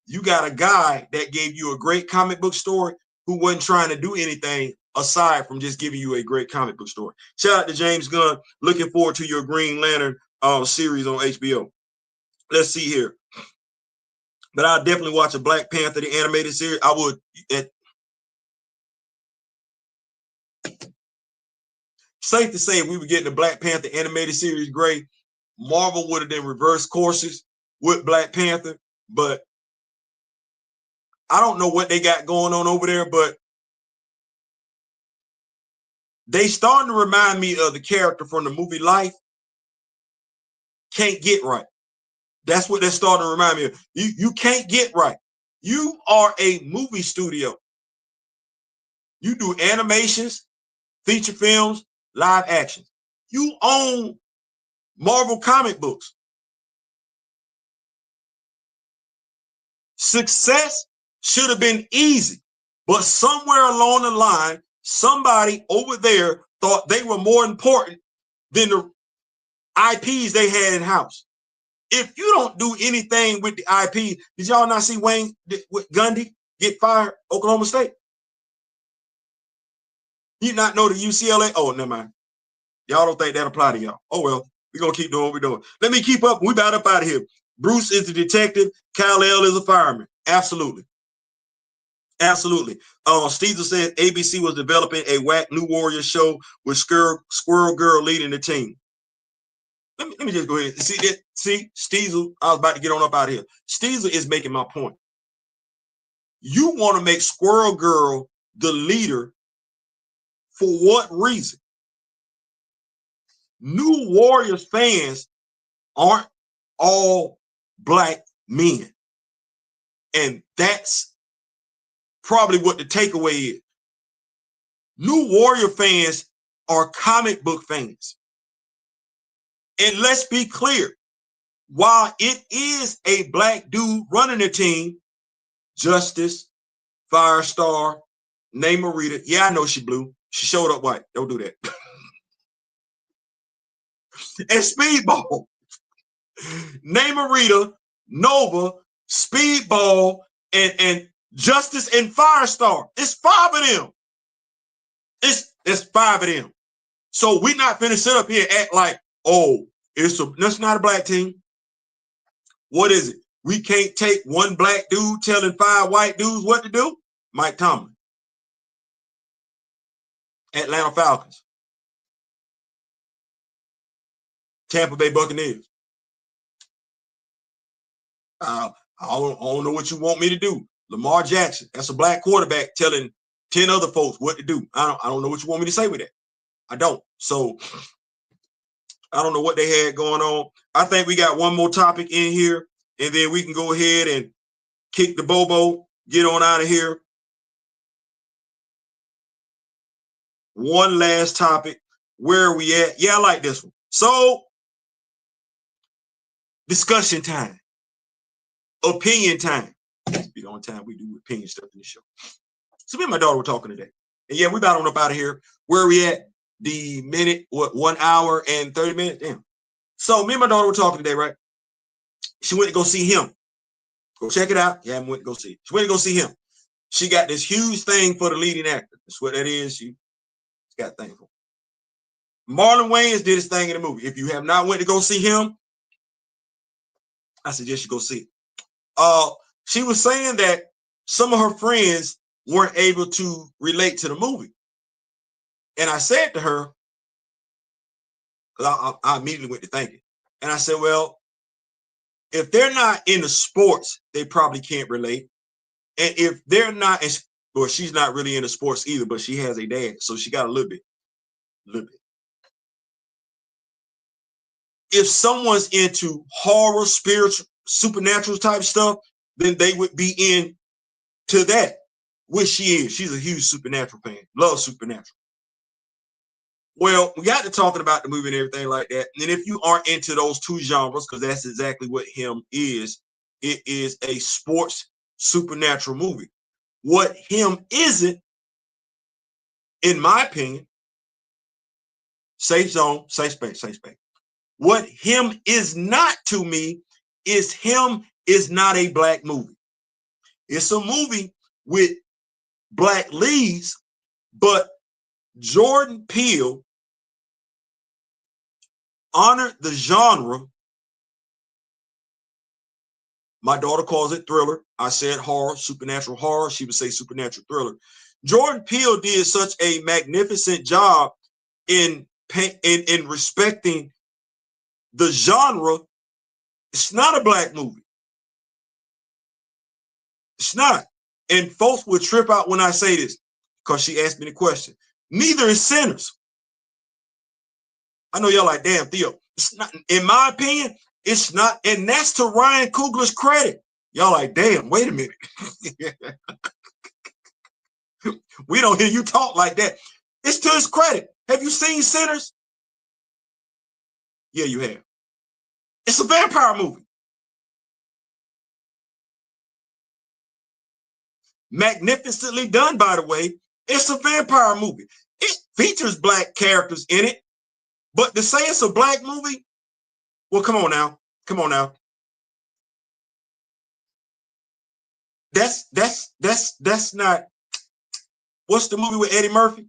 you got a guy that gave you a great comic book story who wasn't trying to do anything aside from just giving you a great comic book story. Shout out to James Gunn. Looking forward to your Green Lantern series on HBO. Let's see here. But I'll definitely watch a Black Panther, the animated series. I would. Safe to say, if we were getting the Black Panther animated series, great. Marvel would have done reverse courses with Black Panther, but I don't know what they got going on over there, but they starting to remind me of the character from the movie Life. Can't get right. That's what they're starting to remind me of. You can't get right. You are a movie studio. You do animations, feature films, live action. You own Marvel comic books. Success should have been easy, but somewhere along the line, somebody over there thought they were more important than the IPs they had in house. If you don't do anything with the IP, did y'all not see Wayne with Gundy get fired, Oklahoma State? You not know the UCLA? Oh, never mind. Y'all don't think that apply to y'all. Oh, well, we're going to keep doing what we're doing. Let me keep up. We about up out of here. Bruce is the detective. Kal-El is a fireman. Absolutely. Absolutely. Steezer said ABC was developing a whack New Warrior show with Squirrel Girl leading the team. Let me just go ahead. See, Steezer, I was about to get on up out of here. Steezer is making my point. You want to make Squirrel Girl the leader for what reason? New Warriors fans aren't all black men. And that's probably what the takeaway is. New Warrior fans are comic book fans. And let's be clear, while it is a black dude running the team, Justice, Firestar, name Marita. Yeah, I know she blue. She showed up white. Don't do that. And Speedball. Name a Rita, Nova, Speedball, and Justice and Firestar. It's 5 of them. It's 5 of them. So we not finna sit up here and act like, oh, that's not a black team. What is it? We can't take one black dude telling 5 white dudes what to do? Mike Tomlin. Atlanta Falcons. Tampa Bay Buccaneers. I don't know what you want me to do. Lamar Jackson. That's a black quarterback telling 10 other folks what to do. I don't know what you want me to say with that. I don't. So I don't know what they had going on. I think we got one more topic in here, and then we can go ahead and kick the bobo, get on out of here. One last topic. Where are we at? Yeah, I like this one. So, discussion time. Opinion time. That's the only time we do opinion stuff in the show. So me and my daughter were talking today. And yeah, we about on up out of here. Where are we at? The minute, 1 hour and 30 minutes? Damn. So me and my daughter were talking today, right? She went to go see him. Go check it out. Yeah, I went to go see it. She went to go see him. She got this huge thing for the leading actor. That's what that is. She's got a thing for. Marlon Wayans did his thing in the movie. If you have not went to go see him, I suggest you go see it. She was saying that some of her friends weren't able to relate to the movie. And I said to her, because I immediately went to thinking, and I said, well, if they're not into sports, they probably can't relate. And if they're not, well, she's not really into sports either, but she has a dad, so she got a little bit. If someone's into horror, spiritual, supernatural type stuff, then they would be into that, which she is. She's a huge supernatural fan, loves supernatural. Well, we got to talking about the movie and everything like that. And if you aren't into those two genres, because that's exactly what him is, it is a sports supernatural movie. What him isn't, in my opinion, safe zone, safe space, safe space. What him is not to me is him is not a black movie. It's a movie with black leads, but Jordan Peele honored the genre. My daughter calls it thriller. I said horror, supernatural horror. She would say supernatural thriller. Jordan Peele did such a magnificent job in respecting the genre. It's not a black movie. It's not. And folks will trip out when I say this because she asked me the question. Neither is Sinners. I know y'all like, damn, Theo. It's not, in my opinion, it's not. And that's to Ryan Coogler's credit. Y'all like, damn, wait a minute. We don't hear you talk like that. It's to his credit. Have you seen Sinners? Yeah, you have. It's a vampire movie. Magnificently done, by the way. It's a vampire movie. It features black characters in it, but to say it's a black movie, well, come on now. Come on now. That's not. What's the movie with Eddie Murphy?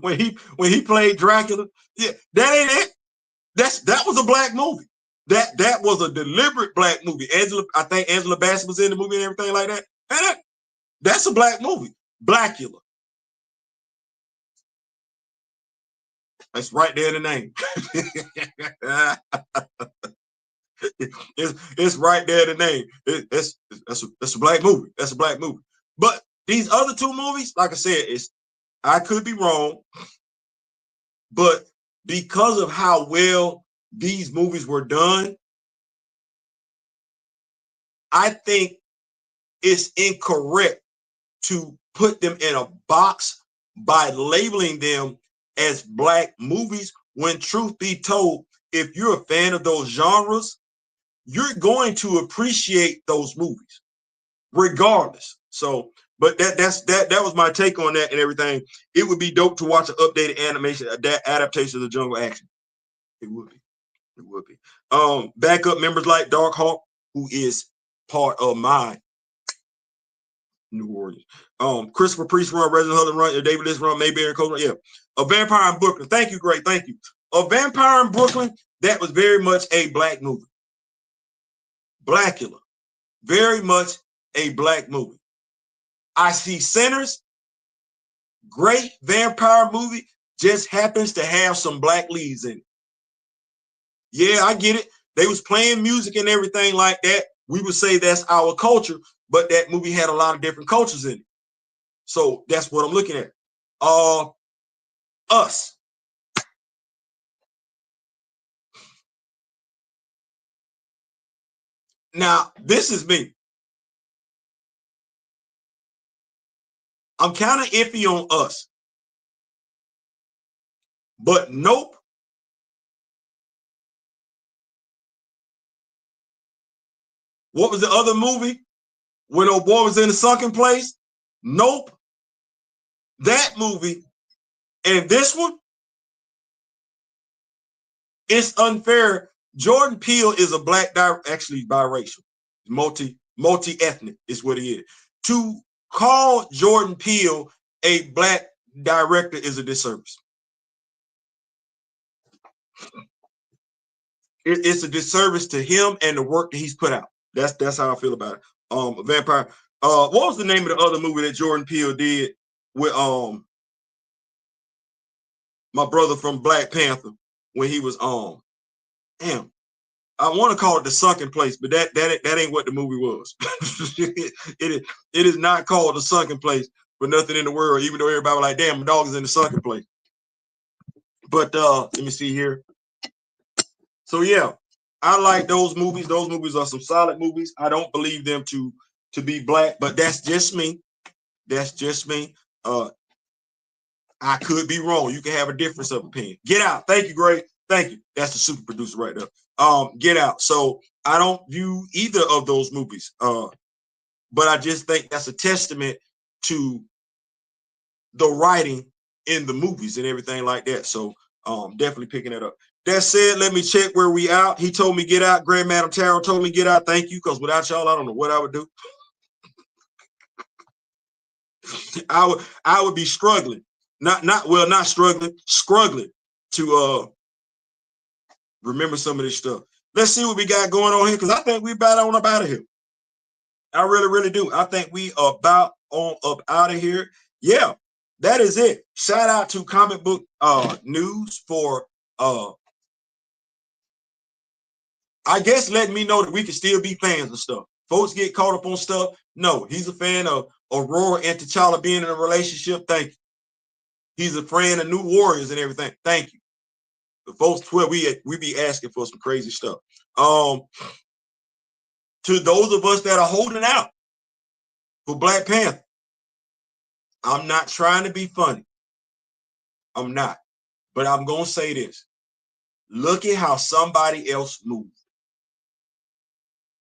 when he played Dracula, yeah, that ain't it. That was a black movie. That was a deliberate black movie. I think Angela Bassett was in the movie and everything like that. And that's a black movie. Blackula. That's right there in the name. it's right there in the name. That's a black movie. That's a black movie. But these other two movies, like I said, I could be wrong, but because of how well these movies were done, I think it's incorrect to put them in a box by labeling them as black movies, when truth be told, if you're a fan of those genres, you're going to appreciate those movies regardless. So But that was my take on that and everything. It would be dope to watch an updated animation, adaptation of the jungle action. It would be. It would be. Backup members like Dark Hawk, who is part of my New Orleans. Christopher Priest run, Resident Hudson run, David List run, Mayberry and Coach. Yeah. A Vampire in Brooklyn. Thank you, great. Thank you. A Vampire in Brooklyn, that was very much a black movie. Blackula. Very much a black movie. I See Sinners, great vampire movie, just happens to have some black leads in it. Yeah, I get it. They was playing music and everything like that. We would say that's our culture, but that movie had a lot of different cultures in it. So that's what I'm looking at. Us. Now, this is me. I'm kind of iffy on Us. But Nope. What was the other movie when old boy was in the sunken place? Nope. That movie and this one, it's unfair. Jordan Peele is a black actually biracial, multi-ethnic is what he is. To call Jordan Peele a black director is a disservice. It's a disservice to him and the work that he's put out. That's how I feel about it. Vampire. What was the name of the other movie that Jordan Peele did with my brother from Black Panther when he was damn, I want to call it The Sunken Place, but that ain't what the movie was. it is not called The Sunken Place for nothing in the world, even though everybody was like, damn, my dog is in the sunken place. But let me see here. So yeah, I like those movies. Those movies are some solid movies. I don't believe them to be black, but that's just me. That's just me. I could be wrong. You can have a difference of opinion. Get Out. Thank you, Gray. Thank you. That's the super producer right there. Get Out. So I don't view either of those movies. But I just think that's a testament to the writing in the movies and everything like that. So definitely picking it up. That said, let me check where we out. He told me get out. Grand Madam Tarot told me get out. Thank you, because without y'all, I don't know what I would do. I would be struggling. Not struggling to remember some of this stuff. Let's see what we got going on here, because I think we about on up out of here. I really do. I think we are about on up out of here. Yeah, that is it. Shout out to Comic Book News for I guess letting me know that we can still be fans of stuff. Folks get caught up on stuff. No, he's a fan of Ororo and T'Challa being in a relationship. Thank you. He's a friend of New Warriors and everything. Thank you. The folks where we be asking for some crazy stuff. To those of us that are holding out for Black Panther, I'm not trying to be funny. I'm not. But I'm going to say this. Look at how somebody else moved.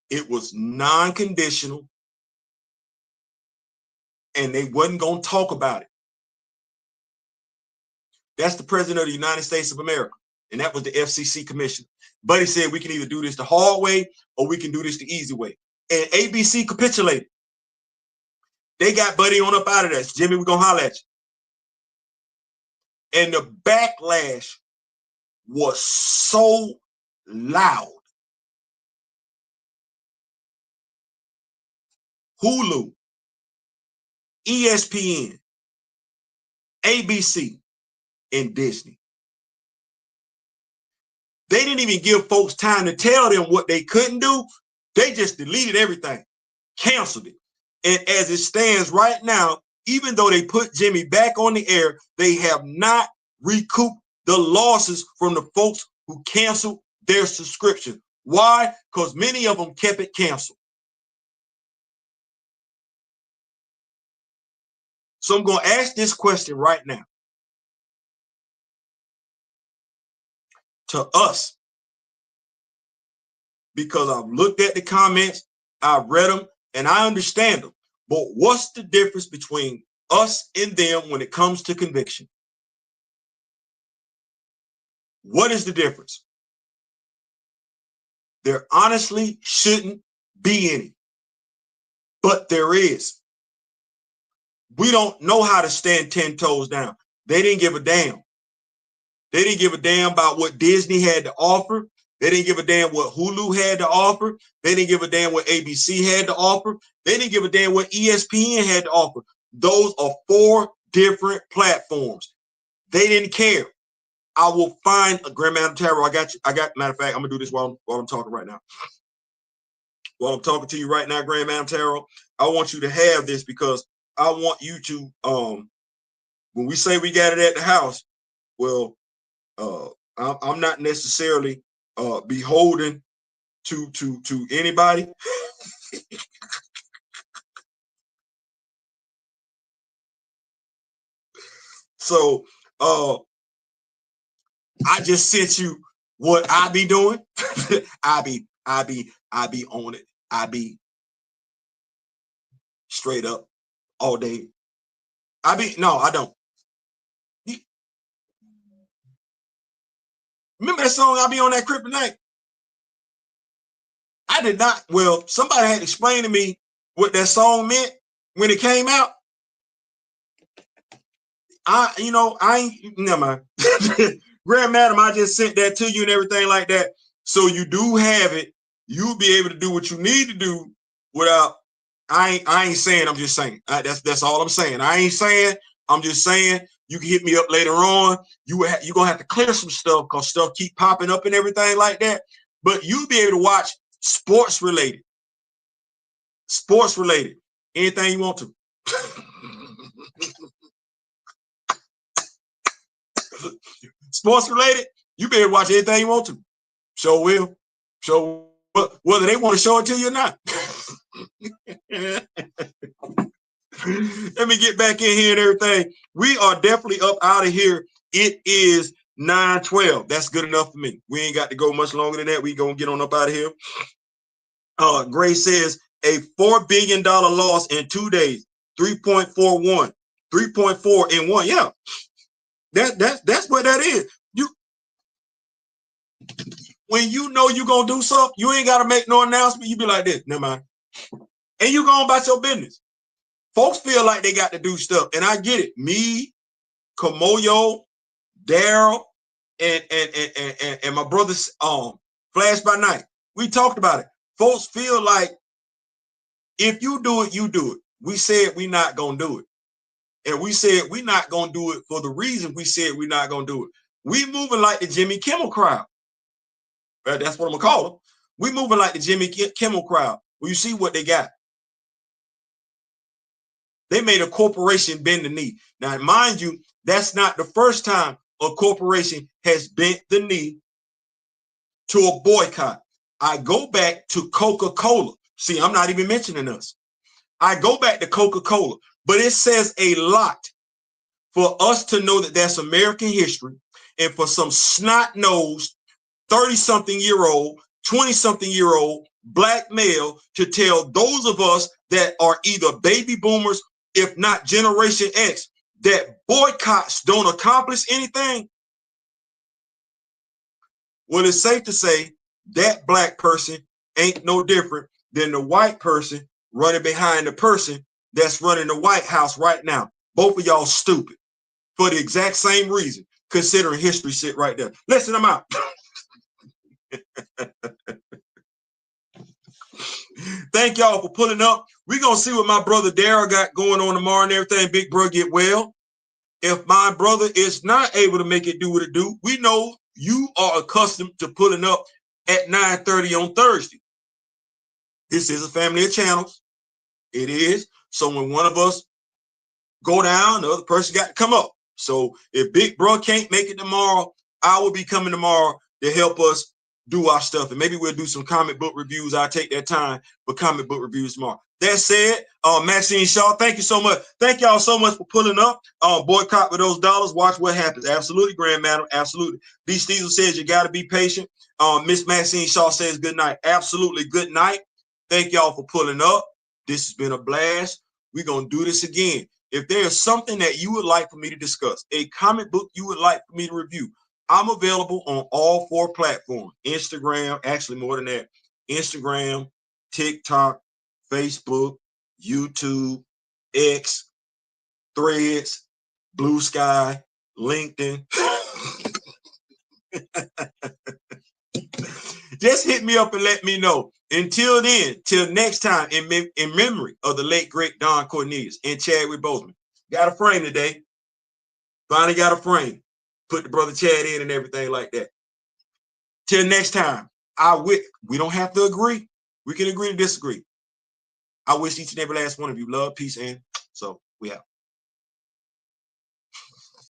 It was non-conditional, and they wasn't going to talk about it. That's the president of the United States of America, and that was the FCC commissioner. But he said we can either do this the hard way or we can do this the easy way. And ABC capitulated. They got Buddy on up out of that. Jimmy, we're going to holler at you. And the backlash was so loud. Hulu, ESPN, ABC, and Disney. They didn't even give folks time to tell them what they couldn't do. They just deleted everything, canceled it. And as it stands right now, even though they put Jimmy back on the air, they have not recouped the losses from the folks who canceled their subscription. Why? Because many of them kept it canceled. So I'm going to ask this question right now to us, because I've looked at the comments, I've read them, and I understand them. But what's the difference between us and them when it comes to conviction? What is the difference? There honestly shouldn't be any, but there is. We don't know how to stand 10 toes down. They didn't give a damn. They didn't give a damn about what Disney had to offer. They didn't give a damn what Hulu had to offer. They didn't give a damn what ABC had to offer. They didn't give a damn what ESPN had to offer. Those are 4 different platforms. They didn't care. I will find a Grandma Tarot. I got you. Matter of fact, I'm gonna do this while I'm talking right now. While I'm talking to you right now, Grandma Tarot, I want you to have this because I want you to when we say we got it at the house, well, I'm not necessarily beholden to anybody. So I just sent you what I be doing. I be on it. I be straight up all day. No, I don't. Remember that song, I be on that kryptonite? I did not. Well, somebody had explained to me what that song meant when it came out. I ain't, never mind. Grand Madam, I just sent that to you and everything like that. So you do have it. You'll be able to do what you need to do without, I ain't saying, I'm just saying. That's all I'm saying. I ain't saying, I'm just saying, you can hit me up later on. You're going to have to clear some stuff because stuff keep popping up and everything like that. But you'll be able to watch sports related, anything you want to. Sports related, you be able to watch anything you want to. Sure will. Sure, whether they want to show it to you or not. Let me get back in here and everything. We are definitely up out of here. It is 9:12. That's good enough for me. We ain't got to go much longer than that. We gonna get on up out of here. Gray says a $4 billion loss in 2 days. 3.41. 3.4 in 1. Yeah. That's what that is. When you know you're gonna do something, you ain't gotta make no announcement. You be like this, never mind. And you go about your business. Folks feel like they got to do stuff, and I get it. Me, Kamoyo, Daryl, and my brother's Flash by Night. We talked about it. Folks feel like if you do it, you do it. We said we're not gonna do it. And we said we're not gonna do it for the reason we said we're not gonna do it. We moving like the Jimmy Kimmel crowd. That's what I'm gonna call them. We moving like the Jimmy Kimmel crowd. Well, you see what they got. They made a corporation bend the knee. Now, mind you, that's not the first time a corporation has bent the knee to a boycott. I go back to Coca-Cola. See, I'm not even mentioning us. I go back to Coca-Cola, but it says a lot for us to know that that's American history, and for some snot-nosed 30-something-year-old, 20-something-year-old black male to tell those of us that are either baby boomers, if not Generation X, that boycotts don't accomplish anything. Well, it's safe to say that black person ain't no different than the white person running behind the person that's running the White House right now. Both of y'all stupid for the exact same reason, considering history shit right there. Listen, I'm out. Thank y'all for pulling up. We're going to see what my brother Daryl got going on tomorrow and everything. Big bro, get well. If my brother is not able to make it do what it do, we know you are accustomed to pulling up at 9:30 on Thursday. This is a family of channels. It is. So when one of us go down, the other person got to come up. So if big bro can't make it tomorrow, I will be coming tomorrow to help us do our stuff. And maybe we'll do some comic book reviews. I'll take that time for comic book reviews tomorrow. That said, Maxine Shaw, thank you so much. Thank y'all so much for pulling up. Boycott with those dollars. Watch what happens. Absolutely, Grand Madam. Absolutely. B. Steezel says you got to be patient. Miss Maxine Shaw says good night. Absolutely. Good night. Thank y'all for pulling up. This has been a blast. We're going to do this again. If there's something that you would like for me to discuss, a comic book you would like for me to review, I'm available on all 4 platforms. Instagram, actually more than that. Instagram, TikTok, Facebook, YouTube, X, Threads, Blue Sky, LinkedIn. Just hit me up and let me know. Until then, till next time, in memory of the late, great Don Cornelius and Chadwick Boseman. Got a frame today. Finally got a frame. Put the brother Chad in and everything like that. Till next time, we don't have to agree. We can agree to disagree. I wish each and every last one of you love, peace, and so we out.